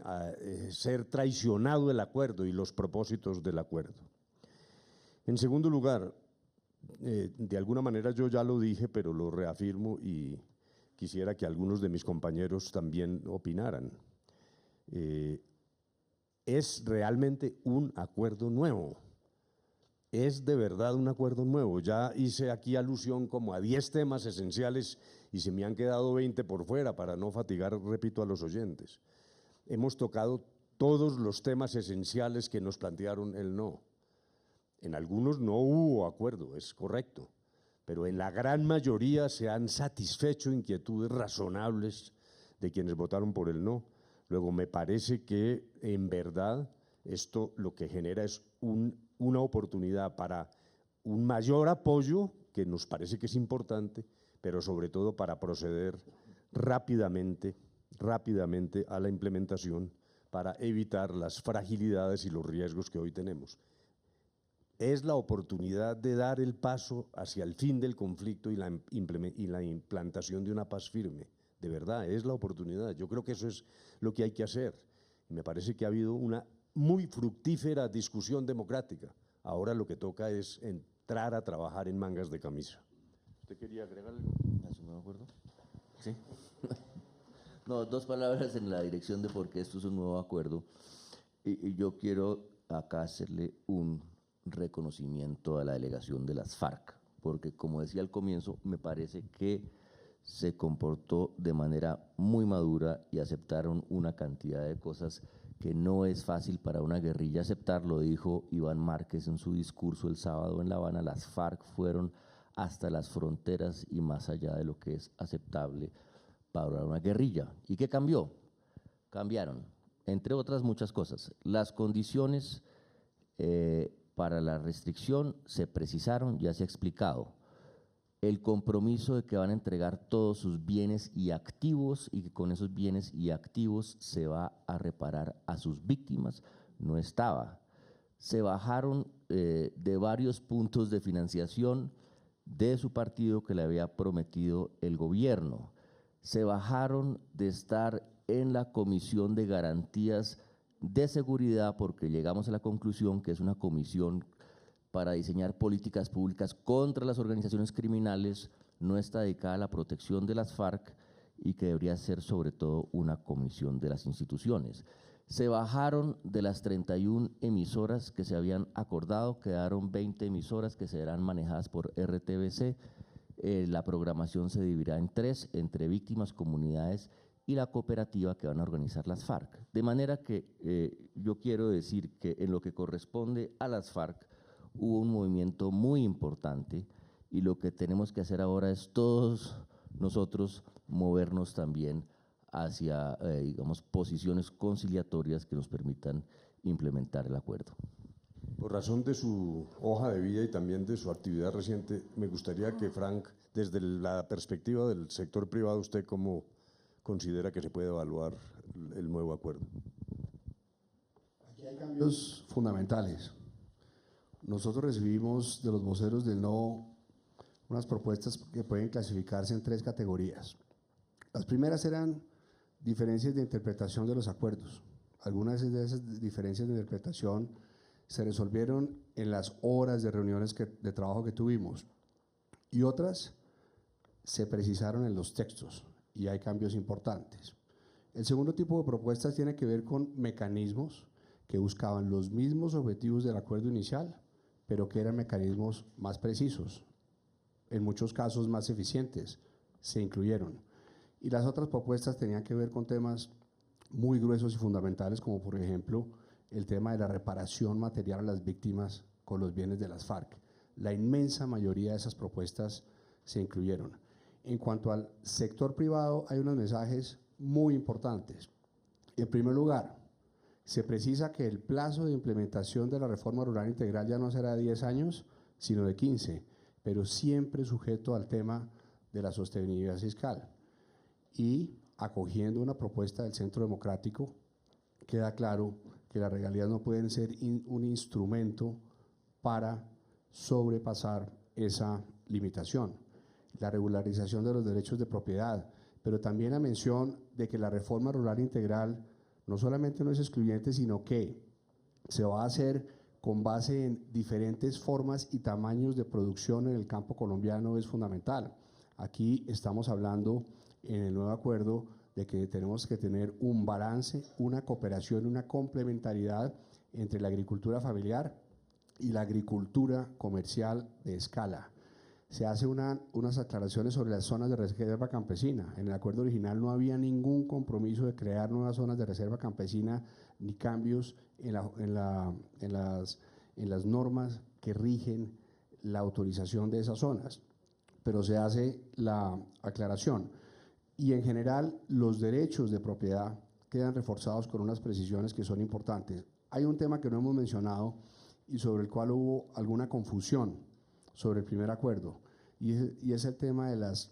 Speaker 1: ser traicionado el acuerdo y los propósitos del acuerdo. En segundo lugar, de alguna manera yo ya lo dije, pero lo reafirmo y quisiera que algunos de mis compañeros también opinaran. Es realmente un acuerdo nuevo, es de verdad un acuerdo nuevo. Ya hice aquí alusión como a 10 temas esenciales y se me han quedado 20 por fuera para no fatigar, repito, a los oyentes. Hemos tocado todos los temas esenciales que nos plantearon el no. En algunos no hubo acuerdo, es correcto, pero en la gran mayoría se han satisfecho inquietudes razonables de quienes votaron por el no. Luego me parece que en verdad esto lo que genera es una oportunidad para un mayor apoyo, que nos parece que es importante, pero sobre todo para proceder rápidamente a la implementación para evitar las fragilidades y los riesgos que hoy tenemos. Es la oportunidad de dar el paso hacia el fin del conflicto y la implantación de una paz firme. De verdad, es la oportunidad. Yo creo que eso es lo que hay que hacer. Me parece que ha habido una muy fructífera discusión democrática. Ahora lo que toca es entrar a trabajar en mangas de camisa. ¿Usted quería agregar algo?
Speaker 3: ¿No me acuerdo? Sí. No, 2 palabras en la dirección de por qué esto es un nuevo acuerdo. Y yo quiero acá hacerle un reconocimiento a la delegación de las FARC, porque como decía al comienzo, me parece que se comportó de manera muy madura y aceptaron una cantidad de cosas que no es fácil para una guerrilla aceptar. Lo dijo Iván Márquez en su discurso el sábado en La Habana, las FARC fueron hasta las fronteras y más allá de lo que es aceptable para una guerrilla. ¿Y qué cambió? Cambiaron, entre otras muchas cosas. Las condiciones para la restricción se precisaron, ya se ha explicado. El compromiso de que van a entregar todos sus bienes y activos y que con esos bienes y activos se va a reparar a sus víctimas, no estaba. se bajaron de varios puntos de financiación de su partido que le había prometido el gobierno. Se bajaron de estar en la Comisión de Garantías de Seguridad porque llegamos a la conclusión que es una comisión para diseñar políticas públicas contra las organizaciones criminales, no está dedicada a la protección de las FARC y que debería ser sobre todo una comisión de las instituciones. Se bajaron de las 31 emisoras que se habían acordado, quedaron 20 emisoras que serán manejadas por RTBC. La programación se dividirá en 3, entre víctimas, comunidades y la cooperativa que van a organizar las FARC. De manera que yo quiero decir que en lo que corresponde a las FARC hubo un movimiento muy importante y lo que tenemos que hacer ahora es todos nosotros movernos también hacia, digamos, posiciones conciliatorias que nos permitan implementar el acuerdo.
Speaker 1: Por razón de su hoja de vida y también de su actividad reciente, me gustaría que Frank, desde la perspectiva del sector privado, ¿usted cómo considera que se puede evaluar el nuevo acuerdo?
Speaker 12: Aquí hay cambios fundamentales. Nosotros recibimos de los voceros del no unas propuestas que pueden clasificarse en 3 categorías. Las primeras eran diferencias de interpretación de los acuerdos. Algunas de esas diferencias de interpretación se resolvieron en las horas de reuniones de trabajo que tuvimos y otras se precisaron en los textos y hay cambios importantes. El segundo tipo de propuestas tiene que ver con mecanismos que buscaban los mismos objetivos del acuerdo inicial, pero que eran mecanismos más precisos, en muchos casos más eficientes, se incluyeron. Y las otras propuestas tenían que ver con temas muy gruesos y fundamentales, como por ejemplo el tema de la reparación material a las víctimas con los bienes de las FARC. La inmensa mayoría de esas propuestas se incluyeron. En cuanto al sector privado, hay unos mensajes muy importantes. En primer lugar, se precisa que el plazo de implementación de la reforma rural integral ya no será de 10 años, sino de 15, pero siempre sujeto al tema de la sostenibilidad fiscal. Y acogiendo una propuesta del Centro Democrático, queda claro que las regalías no pueden ser un instrumento para sobrepasar esa limitación. La regularización de los derechos de propiedad, pero también la mención de que la reforma rural integral no solamente no es excluyente, sino que se va a hacer con base en diferentes formas y tamaños de producción en el campo colombiano es fundamental. Aquí estamos hablando en el nuevo acuerdo de que tenemos que tener un balance, una cooperación, una complementariedad entre la agricultura familiar y la agricultura comercial de escala. Se hace unas aclaraciones sobre las zonas de reserva campesina. En el acuerdo original no había ningún compromiso de crear nuevas zonas de reserva campesina ni cambios en las normas que rigen la autorización de esas zonas, pero se hace la aclaración. Y en general los derechos de propiedad quedan reforzados con unas precisiones que son importantes. Hay un tema que no hemos mencionado y sobre el cual hubo alguna confusión sobre el primer acuerdo, y es el tema de las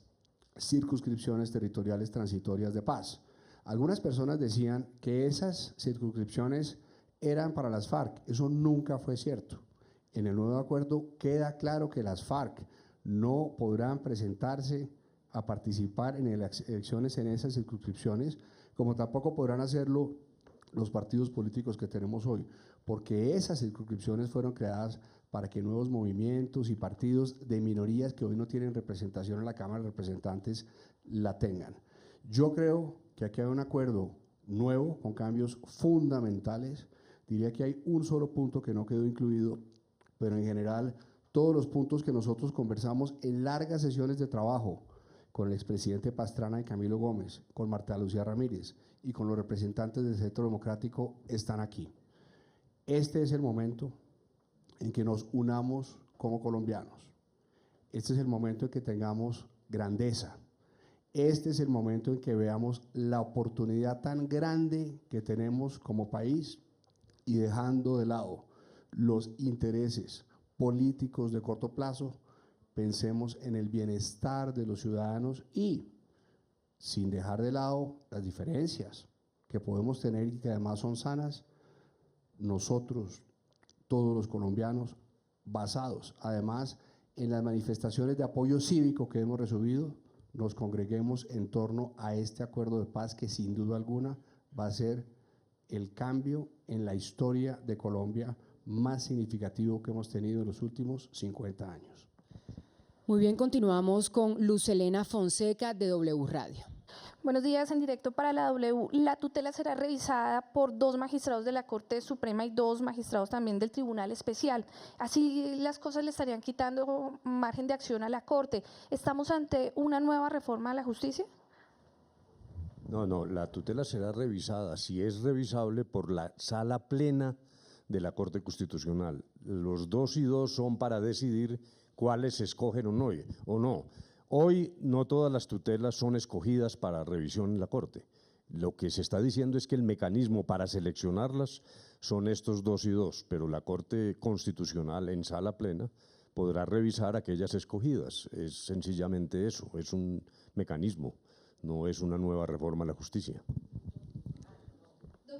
Speaker 12: circunscripciones territoriales transitorias de paz. Algunas personas decían que esas circunscripciones eran para las FARC. Eso nunca fue cierto. En el nuevo acuerdo queda claro que las FARC no podrán presentarse a participar en elecciones en esas circunscripciones, como tampoco podrán hacerlo los partidos políticos que tenemos hoy, porque esas circunscripciones fueron creadas para que nuevos movimientos y partidos de minorías que hoy no tienen representación en la Cámara de Representantes la tengan. Yo creo que aquí hay un acuerdo nuevo con cambios fundamentales. Diría que hay un solo punto que no quedó incluido, pero en general todos los puntos que nosotros conversamos en largas sesiones de trabajo con el expresidente Pastrana y Camilo Gómez, con Marta Lucía Ramírez y con los representantes del Centro Democrático están aquí. Este es el momento en que nos unamos como colombianos. Este es el momento en que tengamos grandeza. Este es el momento en que veamos la oportunidad tan grande que tenemos como país y dejando de lado los intereses políticos de corto plazo, pensemos en el bienestar de los ciudadanos y sin dejar de lado las diferencias que podemos tener y que además son sanas, nosotros todos los colombianos, basados además en las manifestaciones de apoyo cívico que hemos recibido, nos congreguemos en torno a este acuerdo de paz que sin duda alguna va a ser el cambio en la historia de Colombia más significativo que hemos tenido en los últimos 50 años.
Speaker 2: Muy bien, continuamos con Luz Helena Fonseca de W Radio.
Speaker 13: Buenos días, en directo para la W. La tutela será revisada por 2 magistrados de la Corte Suprema y 2 magistrados también del Tribunal Especial. Así las cosas le estarían quitando margen de acción a la Corte. ¿Estamos ante una nueva reforma a la justicia?
Speaker 1: No, la tutela será revisada, si es revisable, por la sala plena de la Corte Constitucional. Los 2 y 2 son para decidir cuáles se escogen o no. Hoy no todas las tutelas son escogidas para revisión en la Corte. Lo que se está diciendo es que el mecanismo para seleccionarlas son estos 2 y 2, pero la Corte Constitucional en sala plena podrá revisar aquellas escogidas. Es sencillamente eso, es un mecanismo, no es una nueva reforma a la justicia.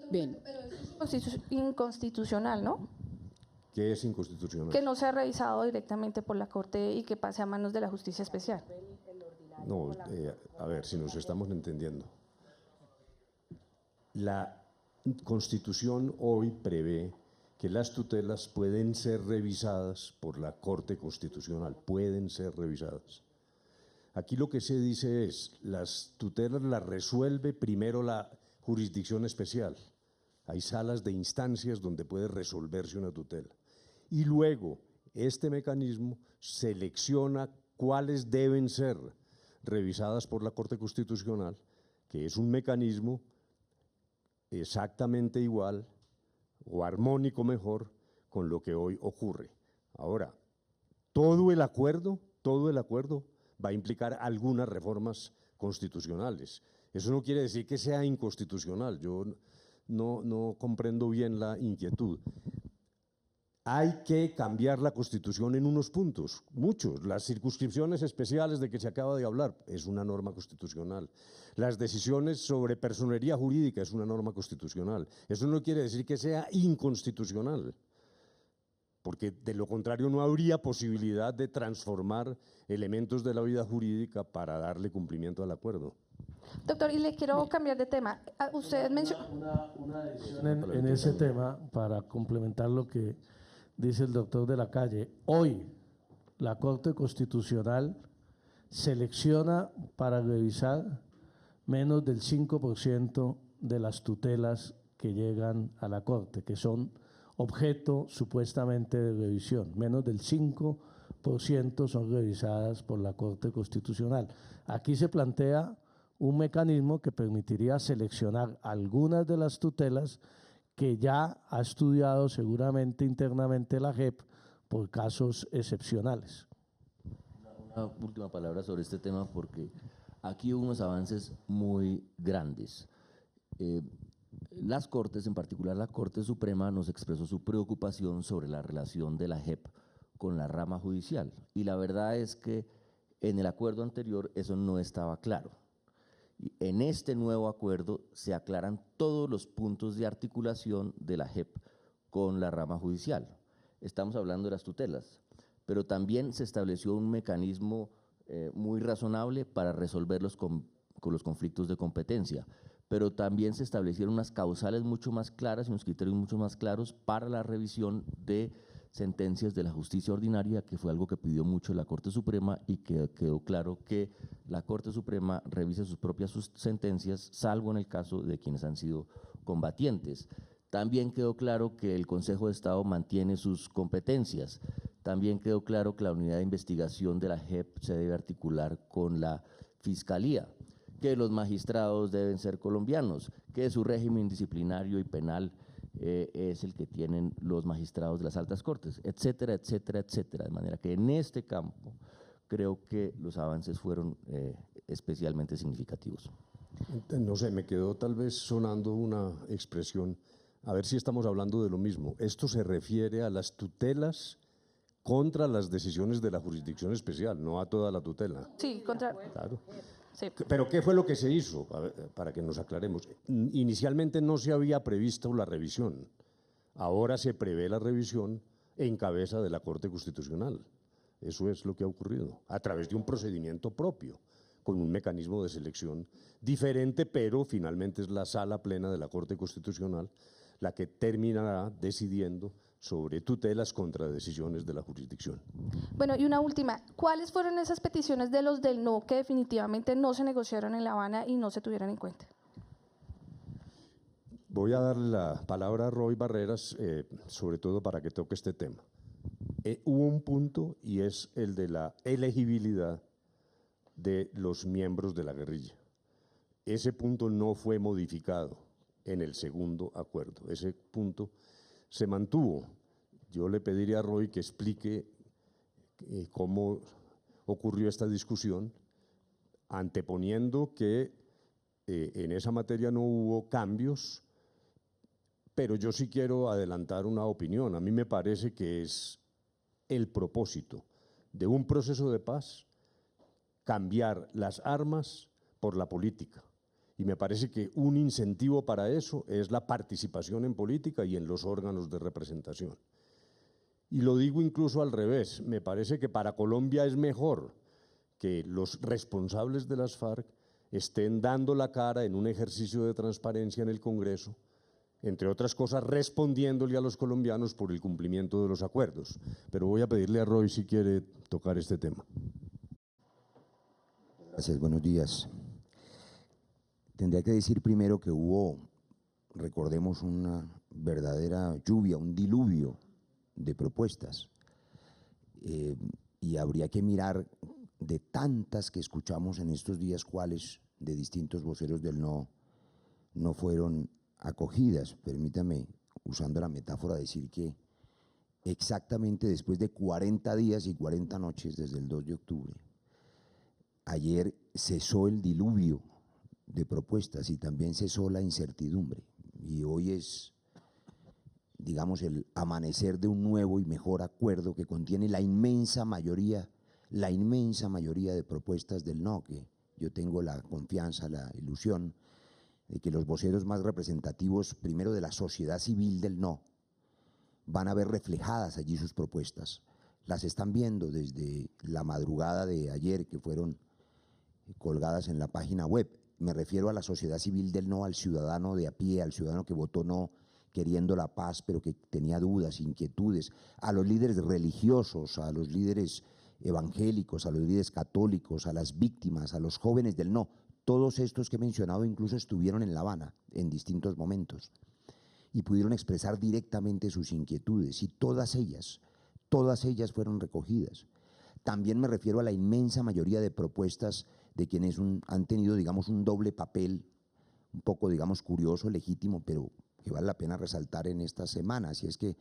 Speaker 2: Bien.
Speaker 13: Pero eso es inconstitucional, ¿no?
Speaker 1: ¿Qué es inconstitucional?
Speaker 13: Que no sea revisado directamente por la Corte y que pase a manos de la Justicia Especial.
Speaker 1: No, a ver, si nos estamos entendiendo. La Constitución hoy prevé que las tutelas pueden ser revisadas por la Corte Constitucional, pueden ser revisadas. Aquí lo que se dice es, las tutelas las resuelve primero la jurisdicción especial. Hay salas de instancias donde puede resolverse una tutela. Y luego, este mecanismo selecciona cuáles deben ser revisadas por la Corte Constitucional, que es un mecanismo exactamente igual o armónico mejor con lo que hoy ocurre. Ahora, todo el acuerdo va a implicar algunas reformas constitucionales. Eso no quiere decir que sea inconstitucional, yo no comprendo bien la inquietud. Hay que cambiar la Constitución en unos puntos, muchos. Las circunscripciones especiales de que se acaba de hablar es una norma constitucional. Las decisiones sobre personería jurídica es una norma constitucional. Eso no quiere decir que sea inconstitucional, porque de lo contrario no habría posibilidad de transformar elementos de la vida jurídica para darle cumplimiento al acuerdo.
Speaker 13: Doctor, y le quiero cambiar de tema. Usted mencionó
Speaker 6: Una adición en ese tema para complementar lo que dice el doctor de la Calle. Hoy la Corte Constitucional selecciona para revisar menos del 5% de las tutelas que llegan a la Corte, que son objeto supuestamente de revisión. Menos del 5% son revisadas por la Corte Constitucional. Aquí se plantea un mecanismo que permitiría seleccionar algunas de las tutelas que ya ha estudiado seguramente internamente la JEP por casos excepcionales.
Speaker 3: Una última palabra sobre este tema, porque aquí hubo unos avances muy grandes. Las Cortes, en particular la Corte Suprema, nos expresó su preocupación sobre la relación de la JEP con la rama judicial. Y la verdad es que en el acuerdo anterior eso no estaba claro. Y en este nuevo acuerdo se aclaran todos los puntos de articulación de la JEP con la rama judicial. Estamos hablando de las tutelas, pero también se estableció un mecanismo muy razonable para resolverlos con los conflictos de competencia, pero también se establecieron unas causales mucho más claras y unos criterios mucho más claros para la revisión de sentencias de la justicia ordinaria, que fue algo que pidió mucho la Corte Suprema, y que quedó claro que la Corte Suprema revise sus propias sentencias, salvo en el caso de quienes han sido combatientes. También quedó claro que el Consejo de Estado mantiene sus competencias. También quedó claro que la unidad de investigación de la JEP se debe articular con la Fiscalía, que los magistrados deben ser colombianos, que su régimen disciplinario y penal es el que tienen los magistrados de las altas cortes, etcétera, etcétera, etcétera. De manera que en este campo creo que los avances fueron especialmente significativos.
Speaker 1: No sé, me quedó tal vez sonando una expresión, a ver si estamos hablando de lo mismo. Esto se refiere a las tutelas contra las decisiones de la jurisdicción especial, no a toda la tutela.
Speaker 13: Sí, contra.
Speaker 1: Claro.
Speaker 13: Sí.
Speaker 1: Pero ¿qué fue lo que se hizo? A ver, para que nos aclaremos. Inicialmente no se había previsto la revisión. Ahora se prevé la revisión en cabeza de la Corte Constitucional. Eso es lo que ha ocurrido, a través de un procedimiento propio, con un mecanismo de selección diferente, pero finalmente es la sala plena de la Corte Constitucional la que terminará decidiendo sobre tutelas contra decisiones de la jurisdicción.
Speaker 13: Bueno, y una última, ¿cuáles fueron esas peticiones de los del no que definitivamente no se negociaron en La Habana y no se tuvieron en cuenta?
Speaker 1: Voy a darle la palabra a Roy Barreras, sobre todo para que toque este tema. Hubo un punto y es el de la elegibilidad de los miembros de la guerrilla. Ese punto no fue modificado en el segundo acuerdo. Ese punto se mantuvo. Yo le pediría a Roy que explique cómo ocurrió esta discusión, anteponiendo que en esa materia no hubo cambios, pero yo sí quiero adelantar una opinión. A mí me parece que es el propósito de un proceso de paz cambiar las armas por la política. Y me parece que un incentivo para eso es la participación en política y en los órganos de representación. Y lo digo incluso al revés, me parece que para Colombia es mejor que los responsables de las FARC estén dando la cara en un ejercicio de transparencia en el Congreso, entre otras cosas respondiéndole a los colombianos por el cumplimiento de los acuerdos. Pero voy a pedirle a Roy si quiere tocar este tema.
Speaker 14: Gracias, buenos días. Tendría que decir primero que hubo, recordemos, una verdadera lluvia, un diluvio de propuestas. Y habría que mirar de tantas que escuchamos en estos días cuáles de distintos voceros del no fueron acogidas. Permítame, usando la metáfora, decir que exactamente después de 40 días y 40 noches desde el 2 de octubre, ayer cesó el diluvio de propuestas y también cesó la incertidumbre. Y hoy es, digamos, el amanecer de un nuevo y mejor acuerdo que contiene la inmensa mayoría de propuestas del no, que yo tengo la confianza, la ilusión de que los voceros más representativos, primero de la sociedad civil del no, van a ver reflejadas allí sus propuestas. Las están viendo desde la madrugada de ayer, que fueron colgadas en la página web. Me refiero a la sociedad civil del no, al ciudadano de a pie, al ciudadano que votó no, queriendo la paz, pero que tenía dudas, inquietudes, a los líderes religiosos, a los líderes evangélicos, a los líderes católicos, a las víctimas, a los jóvenes del no. Todos estos que he mencionado incluso estuvieron en La Habana en distintos momentos y pudieron expresar directamente sus inquietudes, y todas ellas fueron recogidas. También me refiero a la inmensa mayoría de propuestas de quienes han tenido, digamos, un doble papel, un poco, digamos, curioso, legítimo, pero que vale la pena resaltar en estas semanas, y es que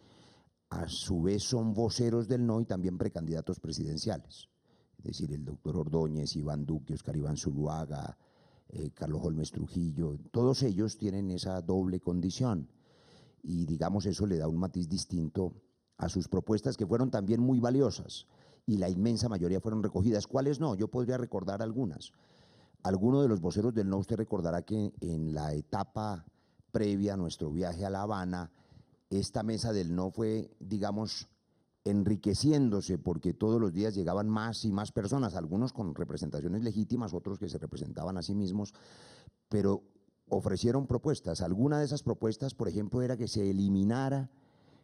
Speaker 14: a su vez son voceros del no y también precandidatos presidenciales. Es decir, el doctor Ordóñez, Iván Duque, Oscar Iván Zuluaga, Carlos Holmes Trujillo, todos ellos tienen esa doble condición, y digamos eso le da un matiz distinto a sus propuestas, que fueron también muy valiosas, y la inmensa mayoría fueron recogidas. ¿Cuáles no? Yo podría recordar algunas. Alguno de los voceros del no, usted recordará que en la etapa previa a nuestro viaje a La Habana, esta mesa del no fue, digamos, enriqueciéndose, porque todos los días llegaban más y más personas, algunos con representaciones legítimas, otros que se representaban a sí mismos, pero ofrecieron propuestas. Alguna de esas propuestas, por ejemplo, era que se eliminara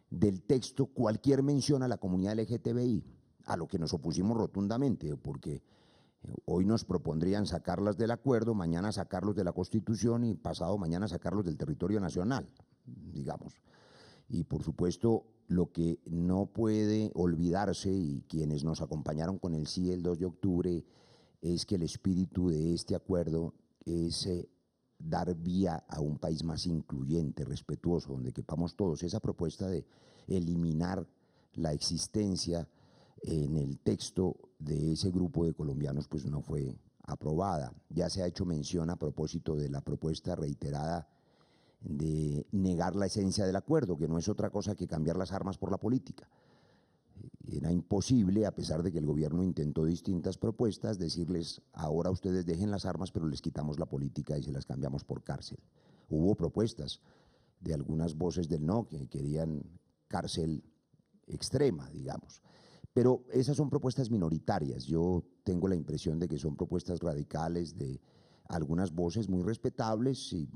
Speaker 14: del texto cualquier mención a la comunidad LGTBI, a lo que nos opusimos rotundamente, porque hoy nos propondrían sacarlas del acuerdo, mañana sacarlos de la Constitución y pasado mañana sacarlos del territorio nacional, digamos. Y por supuesto, lo que no puede olvidarse, y quienes nos acompañaron con el sí el 2 de octubre, es que el espíritu de este acuerdo es dar vía a un país más incluyente, respetuoso, donde quepamos todos. Esa propuesta de eliminar la existencia en el texto de ese grupo de colombianos pues no fue aprobada. Ya se ha hecho mención a propósito de la propuesta reiterada de negar la esencia del acuerdo, que no es otra cosa que cambiar las armas por la política. Era imposible, a pesar de que el gobierno intentó distintas propuestas, decirles ahora ustedes dejen las armas pero les quitamos la política y se las cambiamos por cárcel. Hubo propuestas de algunas voces del no que querían cárcel extrema, digamos. Pero esas son propuestas minoritarias. Yo tengo la impresión de que son propuestas radicales de algunas voces muy respetables y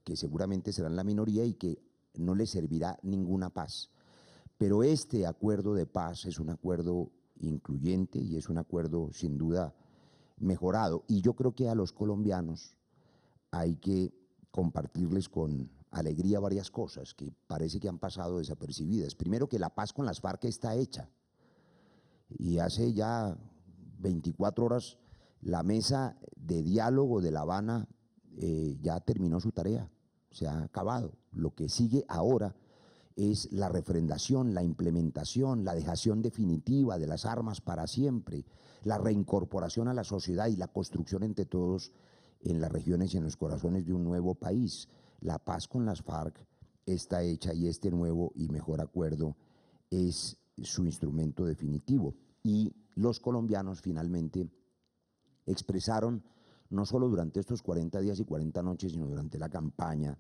Speaker 14: que seguramente serán la minoría y que no les servirá ninguna paz. Pero este acuerdo de paz es un acuerdo incluyente y es un acuerdo sin duda mejorado. Y yo creo que a los colombianos hay que compartirles con alegría varias cosas que parece que han pasado desapercibidas. Primero, que la paz con las FARC está hecha. Y hace ya 24 horas la mesa de diálogo de La Habana ya terminó su tarea, se ha acabado. Lo que sigue ahora es la refrendación, la implementación, la dejación definitiva de las armas para siempre, la reincorporación a la sociedad y la construcción entre todos en las regiones y en los corazones de un nuevo país. La paz con las FARC está hecha y este nuevo y mejor acuerdo es su instrumento definitivo. Y los colombianos finalmente expresaron, no solo durante estos 40 días y 40 noches, sino durante la campaña,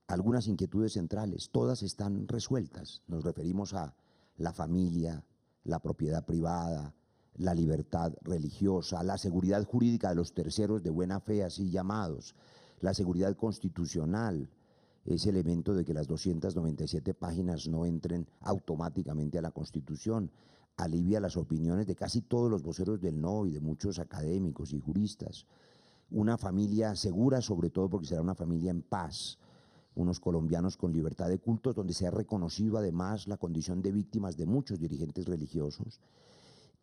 Speaker 14: algunas inquietudes centrales. Todas están resueltas. Nos referimos a la familia, la propiedad privada, la libertad religiosa, la seguridad jurídica de los terceros de buena fe, así llamados, la seguridad constitucional, ese elemento de que las 297 páginas no entren automáticamente a la Constitución, alivia las opiniones de casi todos los voceros del no y de muchos académicos y juristas. Una familia segura, sobre todo porque será una familia en paz, unos colombianos con libertad de cultos, donde se ha reconocido además la condición de víctimas de muchos dirigentes religiosos,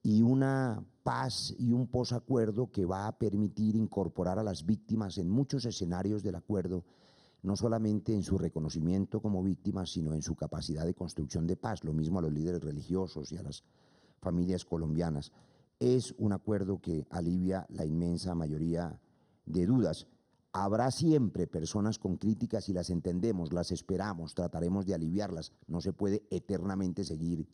Speaker 14: y una paz y un posacuerdo que va a permitir incorporar a las víctimas en muchos escenarios del acuerdo, no solamente en su reconocimiento como víctimas, sino en su capacidad de construcción de paz, lo mismo a los líderes religiosos y a las familias colombianas. Es un acuerdo que alivia la inmensa mayoría de dudas. Habrá siempre personas con críticas y las entendemos, las esperamos, trataremos de aliviarlas. No se puede eternamente seguir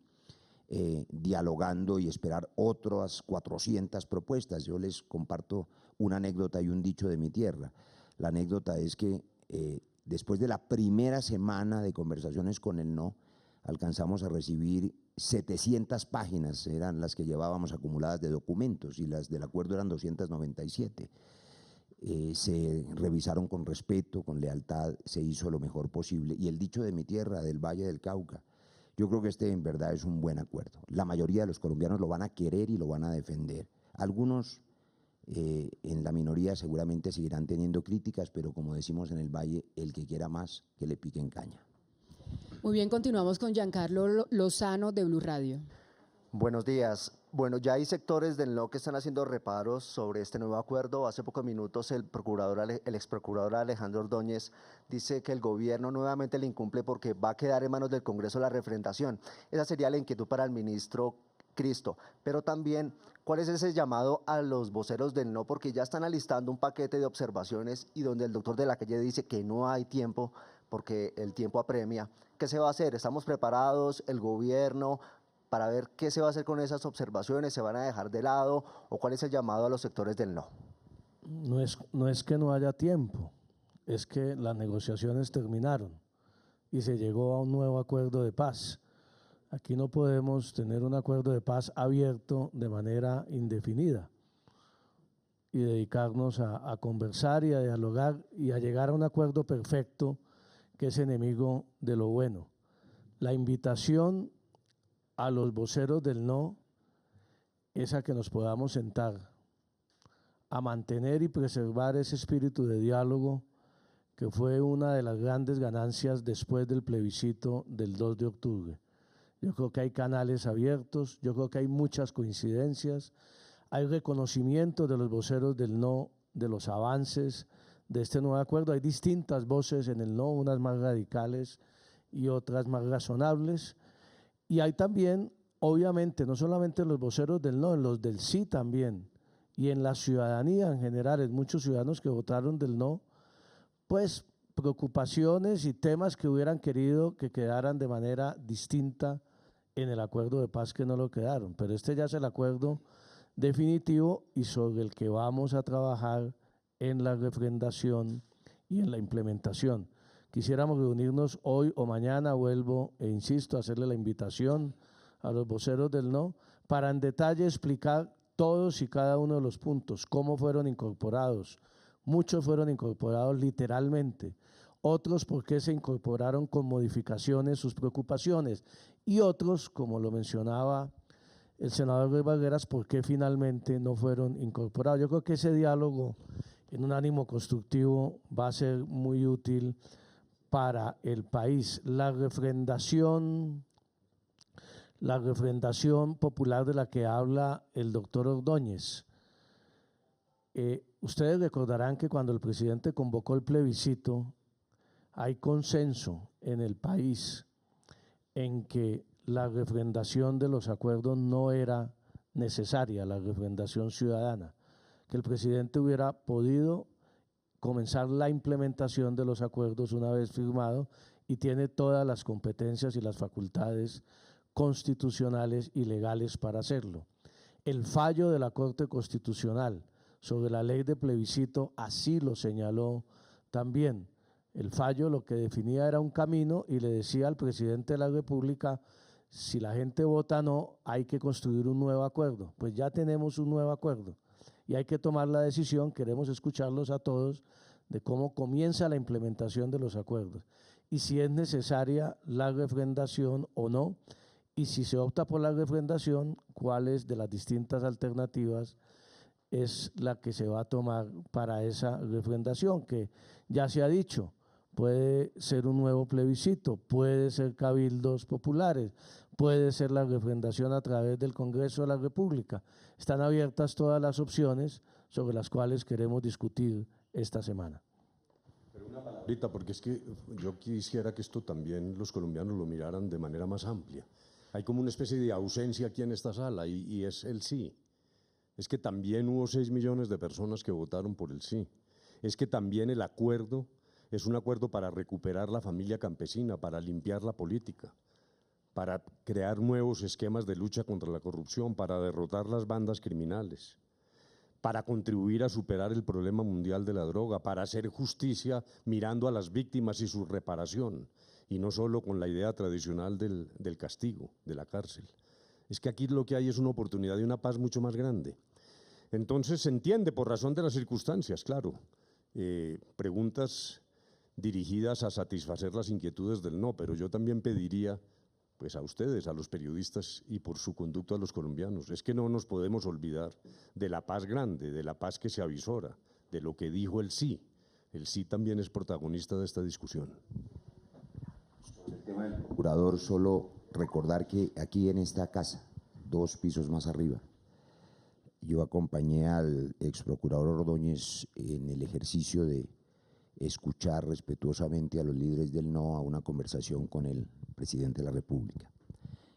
Speaker 14: dialogando y esperar otras 400 propuestas. Yo les comparto una anécdota y un dicho de mi tierra. La anécdota es que después de la primera semana de conversaciones con el no, alcanzamos a recibir 700 páginas, eran las que llevábamos acumuladas de documentos, y las del acuerdo eran 297. Se revisaron con respeto, con lealtad, se hizo lo mejor posible. Y el dicho de mi tierra, del Valle del Cauca, yo creo que este en verdad es un buen acuerdo. La mayoría de los colombianos lo van a querer y lo van a defender. Algunos en la minoría seguramente seguirán teniendo críticas, pero como decimos en el Valle, el que quiera más, que le piquen caña.
Speaker 2: Muy bien, continuamos con Giancarlo Lozano de Blue Radio.
Speaker 15: Buenos días. Bueno, ya hay sectores del no que están haciendo reparos sobre este nuevo acuerdo. Hace pocos minutos el exprocurador Alejandro Ordóñez dice que el gobierno nuevamente le incumple porque va a quedar en manos del Congreso la refrendación. Esa sería la inquietud para el ministro Cristo. Pero también, ¿cuál es ese llamado a los voceros del no? Porque ya están alistando un paquete de observaciones y donde el doctor de la Calle dice que no hay tiempo porque el tiempo apremia. ¿Qué se va a hacer? ¿Estamos preparados, el gobierno, para ver qué se va a hacer con esas observaciones? ¿Se van a dejar de lado? ¿O cuál es el llamado a los sectores del no?
Speaker 6: No es que no haya tiempo, es que las negociaciones terminaron y se llegó a un nuevo acuerdo de paz. Aquí no podemos tener un acuerdo de paz abierto de manera indefinida y dedicarnos a conversar y a dialogar y a llegar a un acuerdo perfecto que es enemigo de lo bueno. La invitación a los voceros del no es a que nos podamos sentar, a mantener y preservar ese espíritu de diálogo que fue una de las grandes ganancias después del plebiscito del 2 de octubre. Yo creo que hay canales abiertos, yo creo que hay muchas coincidencias, hay reconocimiento de los voceros del no, de los avances de este nuevo acuerdo. Hay distintas voces en el no, unas más radicales y otras más razonables. Y hay también, obviamente, no solamente los voceros del no, en los del sí también, y en la ciudadanía en general, en muchos ciudadanos que votaron del no, pues preocupaciones y temas que hubieran querido que quedaran de manera distinta en el acuerdo de paz, que no lo quedaron. Pero este ya es el acuerdo definitivo y sobre el que vamos a trabajar en la refrendación y en la implementación, Quisiéramos reunirnos hoy o mañana, vuelvo e insisto, a hacerle la invitación a los voceros del no, para en detalle explicar todos y cada uno de los puntos, cómo fueron incorporados. Muchos fueron incorporados literalmente, otros porque se incorporaron con modificaciones sus preocupaciones y otros, como lo mencionaba el senador Ruiz Barreras, porque finalmente no fueron incorporados. Yo creo que ese diálogo en un ánimo constructivo va a ser muy útil para el país. La refrendación popular de la que habla el doctor Ordóñez. Ustedes recordarán que cuando el presidente convocó el plebiscito, hay consenso en el país en que la refrendación de los acuerdos no era necesaria, la refrendación ciudadana, que el presidente hubiera podido comenzar la implementación de los acuerdos una vez firmado y tiene todas las competencias y las facultades constitucionales y legales para hacerlo. El fallo de la Corte Constitucional sobre la ley de plebiscito así lo señaló también. El fallo lo que definía era un camino y le decía al presidente de la República, si la gente vota no, hay que construir un nuevo acuerdo. Pues ya tenemos un nuevo acuerdo y hay que tomar la decisión, queremos escucharlos a todos, de cómo comienza la implementación de los acuerdos y si es necesaria la refrendación o no, y si se opta por la refrendación, cuáles de las distintas alternativas es la que se va a tomar para esa refrendación, que ya se ha dicho, puede ser un nuevo plebiscito, puede ser cabildos populares, puede ser la refrendación a través del Congreso de la República. Están abiertas todas las opciones sobre las cuales queremos discutir esta semana.
Speaker 1: Pero una palabrita, porque es que yo quisiera que esto también los colombianos lo miraran de manera más amplia. Hay como una especie de ausencia aquí en esta sala y es el sí. Es que también hubo 6 millones de personas que votaron por el sí. Es que también el acuerdo es un acuerdo para recuperar la familia campesina, para limpiar la política, para crear nuevos esquemas de lucha contra la corrupción, para derrotar las bandas criminales, para contribuir a superar el problema mundial de la droga, para hacer justicia mirando a las víctimas y su reparación, y no solo con la idea tradicional del castigo, de la cárcel. Es que aquí lo que hay es una oportunidad de una paz mucho más grande. Entonces se entiende por razón de las circunstancias, claro, preguntas dirigidas a satisfacer las inquietudes del no, pero yo también pediría pues a ustedes, a los periodistas y por su conducto a los colombianos, es que no nos podemos olvidar de la paz grande, de la paz que se avisora, de lo que dijo el sí. El sí también es protagonista de esta discusión.
Speaker 14: El tema del procurador, solo recordar que aquí en esta casa, 2 pisos más arriba, yo acompañé al ex procurador Ordóñez en el ejercicio de escuchar respetuosamente a los líderes del no a una conversación con el presidente de la República.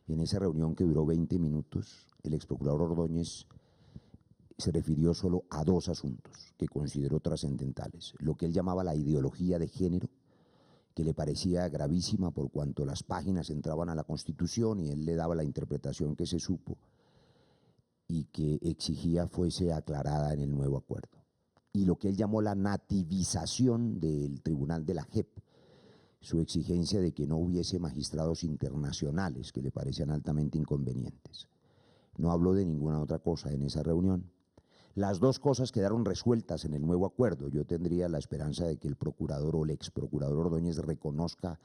Speaker 14: En esa reunión que duró 20 minutos, el ex procurador Ordóñez se refirió solo a 2 asuntos que consideró trascendentales. Lo que él llamaba la ideología de género, que le parecía gravísima por cuanto las páginas entraban a la Constitución y él le daba la interpretación que se supo y que exigía fuese aclarada en el nuevo acuerdo. Y lo que él llamó la nativización del Tribunal de la JEP, su exigencia de que no hubiese magistrados internacionales que le parecían altamente inconvenientes. No habló de ninguna otra cosa en esa reunión. Las 2 cosas quedaron resueltas en el nuevo acuerdo. Yo tendría la esperanza de que el procurador o el ex procurador Ordóñez reconozca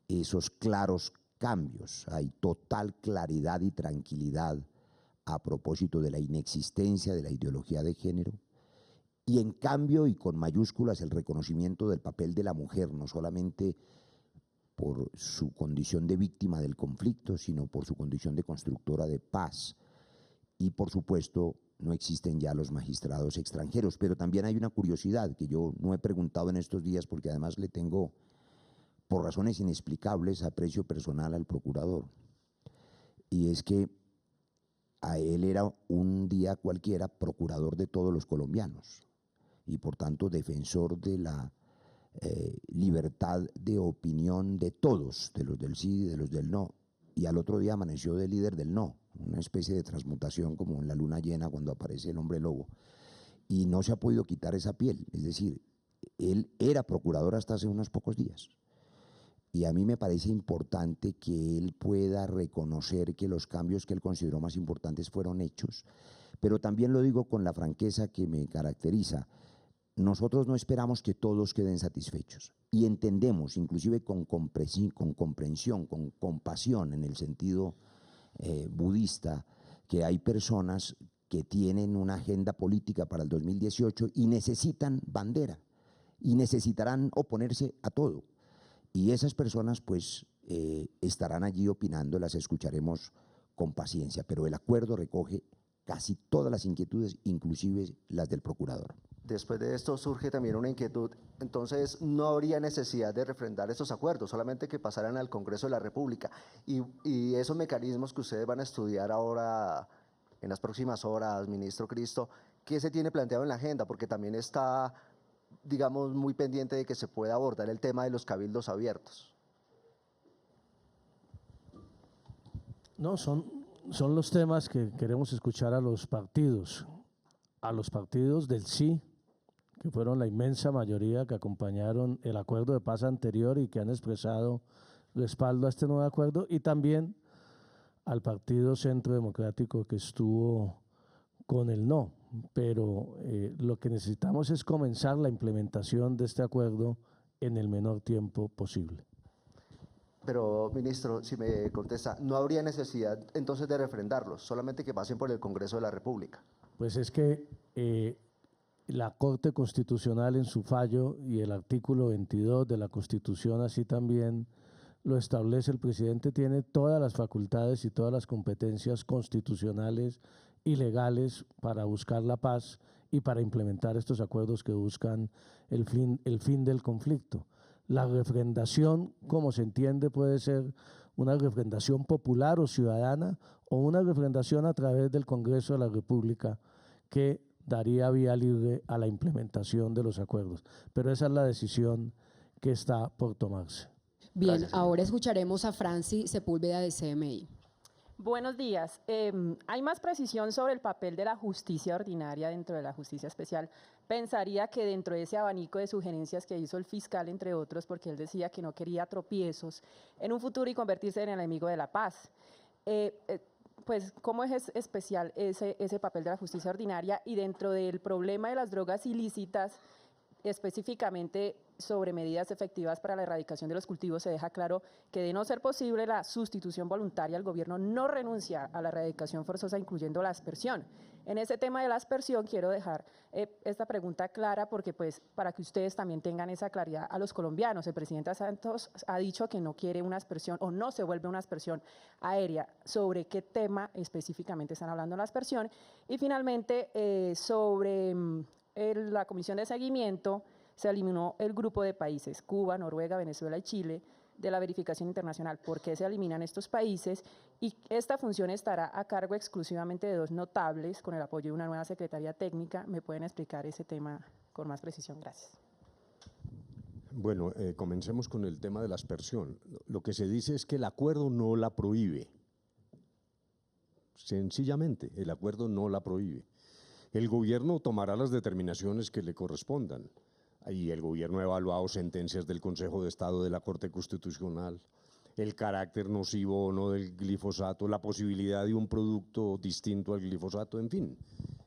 Speaker 14: esos claros cambios. Hay total claridad y tranquilidad a propósito de la inexistencia de la ideología de género. Y en cambio, y con mayúsculas, el reconocimiento del papel de la mujer, no solamente por su condición de víctima del conflicto, sino por su condición de constructora de paz. Y por supuesto, no existen ya los magistrados extranjeros, pero también hay una curiosidad que yo no he preguntado en estos días porque además le tengo, por razones inexplicables, aprecio personal al procurador. Y es que a él era un día cualquiera procurador de todos los colombianos y por tanto defensor de la libertad de opinión de todos, de los del sí y de los del no, y al otro día amaneció de líder del no, una especie de transmutación como en la luna llena cuando aparece el hombre lobo, y no se ha podido quitar esa piel, es decir, él era procurador hasta hace unos pocos días, y a mí me parece importante que él pueda reconocer que los cambios que él consideró más importantes fueron hechos, pero también lo digo con la franqueza que me caracteriza. Nosotros no esperamos que todos queden satisfechos y entendemos, inclusive con comprensión, con compasión en el sentido budista, que hay personas que tienen una agenda política para el 2018 y necesitan bandera y necesitarán oponerse a todo. Y esas personas pues estarán allí opinando, las escucharemos con paciencia, pero el acuerdo recoge casi todas las inquietudes, inclusive las del procurador.
Speaker 15: Después de esto surge también una inquietud, entonces no habría necesidad de refrendar estos acuerdos, solamente que pasaran al Congreso de la República. Y esos mecanismos que ustedes van a estudiar ahora en las próximas horas, ministro Cristo, ¿qué se tiene planteado en la agenda? Porque también está, digamos, muy pendiente de que se pueda abordar el tema de los cabildos abiertos.
Speaker 6: No, son los temas que queremos escuchar a los partidos del sí, que fueron la inmensa mayoría que acompañaron el acuerdo de paz anterior y que han expresado respaldo a este nuevo acuerdo, y también al Partido Centro Democrático que estuvo con el no. Pero lo que necesitamos es comenzar la implementación de este acuerdo en el menor tiempo posible.
Speaker 15: Pero, ministro, si me contesta, ¿no habría necesidad entonces de refrendarlos, solamente que pasen por el Congreso de la República?
Speaker 6: Pues es que la Corte Constitucional en su fallo y el artículo 22 de la Constitución así también lo establece, el presidente tiene todas las facultades y todas las competencias constitucionales y legales para buscar la paz y para implementar estos acuerdos que buscan el fin del conflicto. La refrendación, como se entiende, puede ser una refrendación popular o ciudadana o una refrendación a través del Congreso de la República que daría vía libre a la implementación de los acuerdos. Pero esa es la decisión que está por tomarse.
Speaker 2: Bien,
Speaker 4: Gracias,
Speaker 2: ahora escucharemos a Franci Sepúlveda de CMI.
Speaker 16: Buenos días. Hay más precisión sobre el papel de la justicia ordinaria dentro de la justicia especial. Pensaría que dentro de ese abanico de sugerencias que hizo el fiscal, entre otros, porque él decía que no quería tropiezos en un futuro y convertirse en el enemigo de la paz. Pues, ¿cómo es especial ese papel de la justicia ordinaria? Y dentro del problema de las drogas ilícitas, específicamente sobre medidas efectivas para la erradicación de los cultivos, se deja claro que de no ser posible la sustitución voluntaria, el gobierno no renuncia a la erradicación forzosa, incluyendo la aspersión. En ese tema de la aspersión quiero dejar esta pregunta clara porque pues para que ustedes también tengan esa claridad a los colombianos. El presidente Santos ha dicho que no quiere una aspersión o no se vuelve una aspersión aérea. ¿Sobre qué tema específicamente están hablando de la aspersión? Y finalmente sobre la comisión de seguimiento. Se eliminó el grupo de países, Cuba, Noruega, Venezuela y Chile, de la verificación internacional. ¿Por qué se eliminan estos países? Y esta función estará a cargo exclusivamente de 2 notables, con el apoyo de una nueva secretaría técnica. ¿Me pueden explicar ese tema con más precisión? Gracias.
Speaker 1: Bueno, comencemos con el tema de la aspersión. Lo que se dice es que el acuerdo no la prohíbe. Sencillamente, el acuerdo no la prohíbe. El gobierno tomará las determinaciones que le correspondan. Y el gobierno ha evaluado sentencias del Consejo de Estado, de la Corte Constitucional, el carácter nocivo o no del glifosato, la posibilidad de un producto distinto al glifosato, en fin.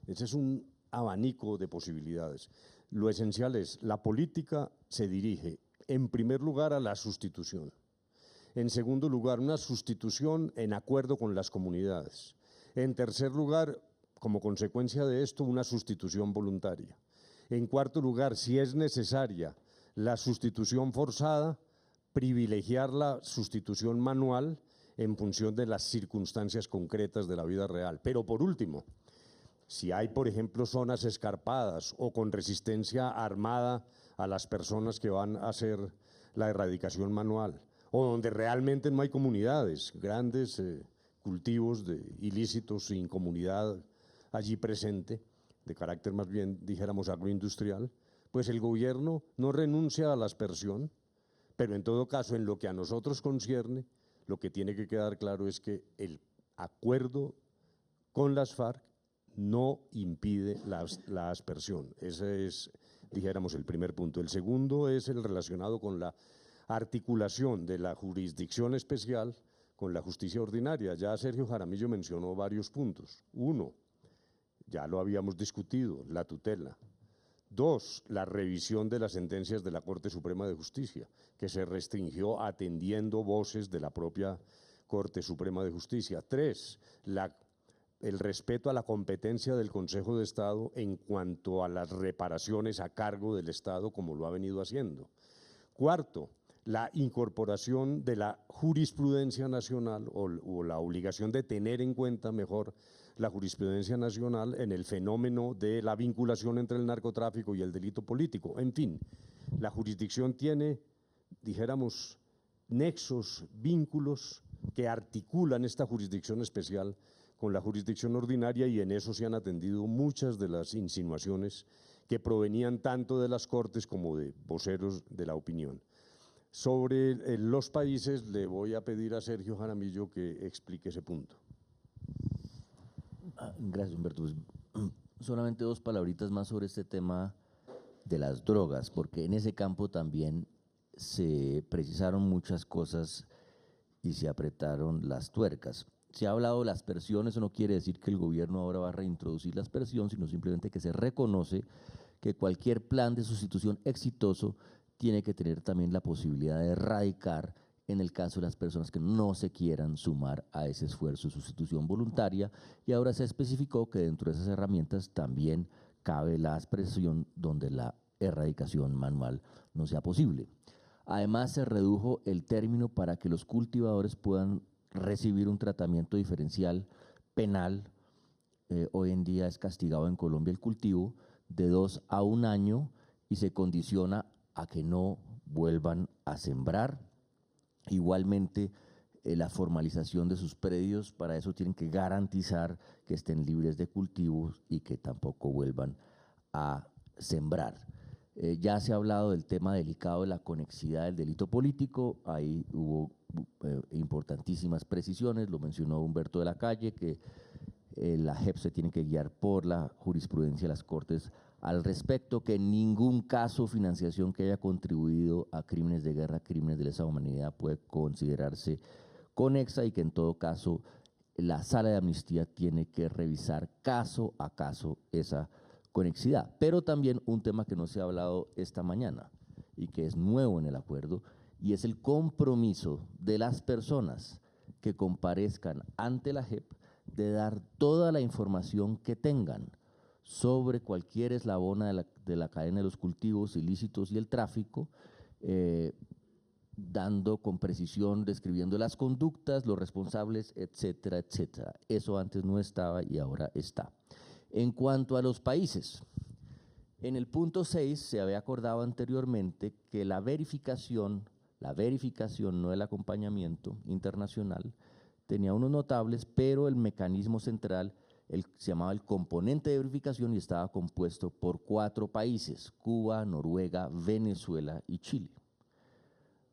Speaker 1: Ese es un abanico de posibilidades. Lo esencial es, la política se dirige, en primer lugar, a la sustitución. En segundo lugar, una sustitución en acuerdo con las comunidades. En tercer lugar, como consecuencia de esto, una sustitución voluntaria. En cuarto lugar, si es necesaria la sustitución forzada, privilegiar la sustitución manual en función de las circunstancias concretas de la vida real. Pero por último, si hay, por ejemplo, zonas escarpadas o con resistencia armada a las personas que van a hacer la erradicación manual, o donde realmente no hay comunidades, grandes cultivos ilícitos sin comunidad allí presente, de carácter más bien, dijéramos, agroindustrial, pues el gobierno no renuncia a la aspersión, pero en todo caso, en lo que a nosotros concierne, lo que tiene que quedar claro es que el acuerdo con las FARC no impide la aspersión. Ese es, dijéramos, el primer punto. El segundo es el relacionado con la Articulación de la jurisdicción especial con la justicia ordinaria. Ya Sergio Jaramillo mencionó varios puntos. 1, ya lo habíamos discutido, la tutela. 2, la revisión de las sentencias de la Corte Suprema de Justicia, que se restringió atendiendo voces de la propia Corte Suprema de Justicia. 3, el respeto a la competencia del Consejo de Estado en cuanto a las reparaciones a cargo del Estado, como lo ha venido haciendo. 4, la incorporación de la jurisprudencia nacional o la obligación de tener en cuenta mejor la jurisprudencia nacional en el fenómeno de la vinculación entre el narcotráfico y el delito político. En fin, la jurisdicción tiene, dijéramos, nexos, vínculos que articulan esta jurisdicción especial con la jurisdicción ordinaria, y en eso se han atendido muchas de las insinuaciones que provenían tanto de las Cortes como de voceros de la opinión. Sobre los países, le voy a pedir a Sergio Jaramillo que explique ese punto.
Speaker 3: Gracias, Humberto. Solamente 2 palabritas más sobre este tema de las drogas, porque en ese campo también se precisaron muchas cosas y se apretaron las tuercas. Se ha hablado de la aspersión, eso no quiere decir que el gobierno ahora va a reintroducir la aspersión, sino simplemente que se reconoce que cualquier plan de sustitución exitoso tiene que tener también la posibilidad de erradicar en el caso de las personas que no se quieran sumar a ese esfuerzo de sustitución voluntaria, y ahora se especificó que dentro de esas herramientas también cabe la aspersión donde la erradicación manual no sea posible. Además, se redujo el término para que los cultivadores puedan recibir un tratamiento diferencial penal. Hoy en día es castigado en Colombia el cultivo de 2 a 1 año y se condiciona a que no vuelvan a sembrar. Igualmente, la formalización de sus predios, para eso tienen que garantizar que estén libres de cultivos y que tampoco vuelvan a sembrar. Ya se ha hablado del tema delicado de la conexidad del delito político, ahí hubo importantísimas precisiones, lo mencionó Humberto de la Calle, que la JEP se tiene que guiar por la jurisprudencia de las Cortes al respecto, que en ningún caso financiación que haya contribuido a crímenes de guerra, crímenes de lesa humanidad puede considerarse conexa, y que en todo caso la Sala de Amnistía tiene que revisar caso a caso esa conexidad. Pero también un tema que no se ha hablado esta mañana y que es nuevo en el acuerdo, y es el compromiso de las personas que comparezcan ante la JEP de dar toda la información que tengan sobre cualquier eslabón de la cadena de los cultivos ilícitos y el tráfico, dando con precisión, describiendo las conductas, los responsables, etcétera, etcétera. Eso antes no estaba y ahora está. En cuanto a los países, en el punto 6 se había acordado anteriormente que la verificación, no el acompañamiento internacional, tenía unos notables, pero el mecanismo central se llamaba el componente de verificación y estaba compuesto por 4 países: Cuba, Noruega, Venezuela y Chile.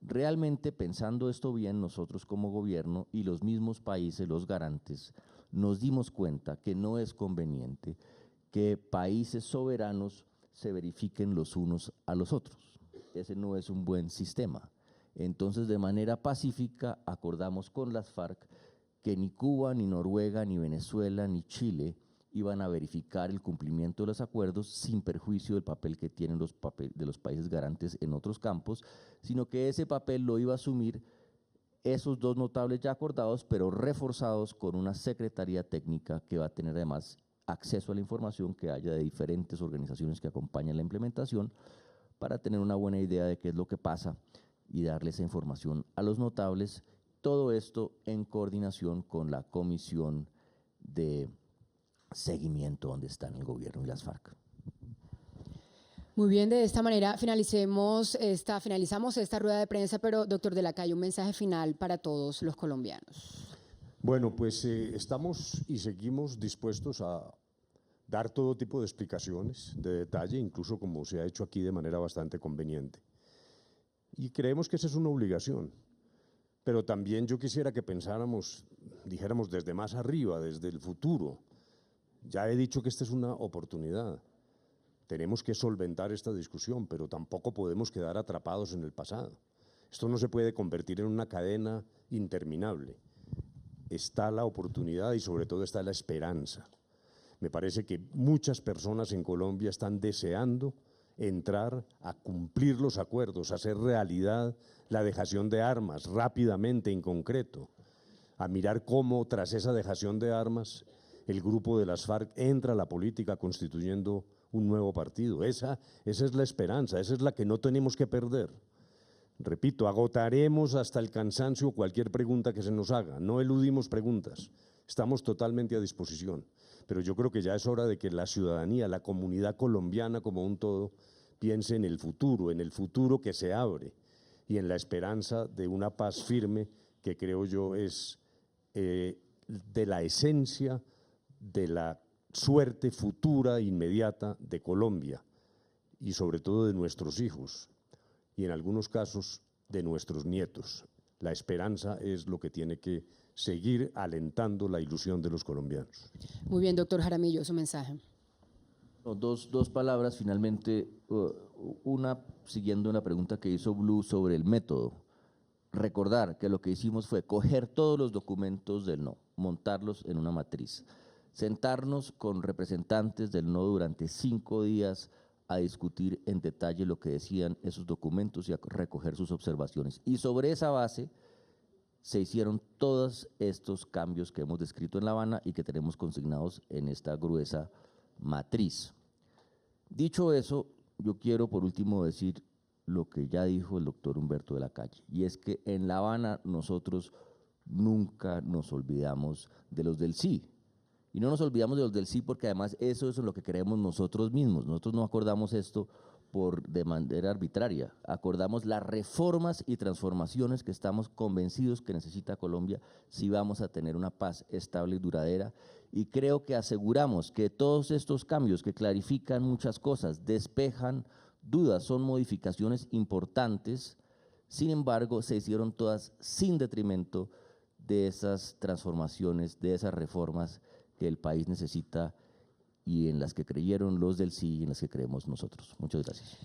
Speaker 3: Realmente, pensando esto bien, nosotros como gobierno y los mismos países, los garantes, nos dimos cuenta que no es conveniente que países soberanos se verifiquen los unos a los otros. Ese no es un buen sistema. Entonces, de manera pacífica, acordamos con las FARC que ni Cuba, ni Noruega, ni Venezuela, ni Chile iban a verificar el cumplimiento de los acuerdos sin perjuicio del papel que tienen los países garantes en otros campos, sino que ese papel lo iba a asumir esos 2 notables ya acordados, pero reforzados con una secretaría técnica que va a tener además acceso a la información que haya de diferentes organizaciones que acompañan la implementación, para tener una buena idea de qué es lo que pasa y darle esa información a los notables. Todo esto en coordinación con la Comisión de Seguimiento donde están el gobierno y las FARC.
Speaker 2: Muy bien, de esta manera finalizamos esta rueda de prensa, pero doctor de la Calle, un mensaje final para todos los colombianos.
Speaker 1: Bueno, pues estamos y seguimos dispuestos a dar todo tipo de explicaciones de detalle, incluso como se ha hecho aquí de manera bastante conveniente. Y creemos que esa es una obligación. Pero también yo quisiera que pensáramos, dijéramos desde más arriba, desde el futuro. Ya he dicho que esta es una oportunidad. Tenemos que solventar esta discusión, pero tampoco podemos quedar atrapados en el pasado. Esto no se puede convertir en una cadena interminable. Está la oportunidad y sobre todo está la esperanza. Me parece que muchas personas en Colombia están deseando entrar a cumplir los acuerdos, a hacer realidad la dejación de armas rápidamente, en concreto, a mirar cómo tras esa dejación de armas el grupo de las FARC entra a la política constituyendo un nuevo partido. Esa es la esperanza, esa es la que no tenemos que perder. Repito, agotaremos hasta el cansancio cualquier pregunta que se nos haga, no eludimos preguntas, estamos totalmente a disposición, pero yo creo que ya es hora de que la ciudadanía, la comunidad colombiana como un todo, piense en el futuro que se abre y en la esperanza de una paz firme que creo yo es de la esencia de la suerte futura inmediata de Colombia y sobre todo de nuestros hijos y en algunos casos de nuestros nietos. La esperanza es lo que tiene que seguir alentando la ilusión de los colombianos.
Speaker 2: Muy bien, doctor Jaramillo, su mensaje.
Speaker 3: No, dos palabras finalmente, una siguiendo una pregunta que hizo Blue sobre el método. Recordar que lo que hicimos fue coger todos los documentos del no, montarlos en una matriz, sentarnos con representantes del no durante 5 días a discutir en detalle lo que decían esos documentos y a recoger sus observaciones. Y sobre esa base se hicieron todos estos cambios que hemos descrito en La Habana y que tenemos consignados en esta gruesa matriz. Dicho eso, yo quiero por último decir lo que ya dijo el doctor Humberto de la Calle, y es que en La Habana nosotros nunca nos olvidamos de los del sí. Y no nos olvidamos de los del sí porque además eso es lo que queremos nosotros mismos. Nosotros no acordamos esto de manera arbitraria, acordamos las reformas y transformaciones que estamos convencidos que necesita Colombia si vamos a tener una paz estable y duradera, y creo que aseguramos que todos estos cambios que clarifican muchas cosas, despejan dudas, son modificaciones importantes, sin embargo se hicieron todas sin detrimento de esas transformaciones, de esas reformas que el país necesita y en las que creyeron los del sí y en las que creemos nosotros. Muchas gracias.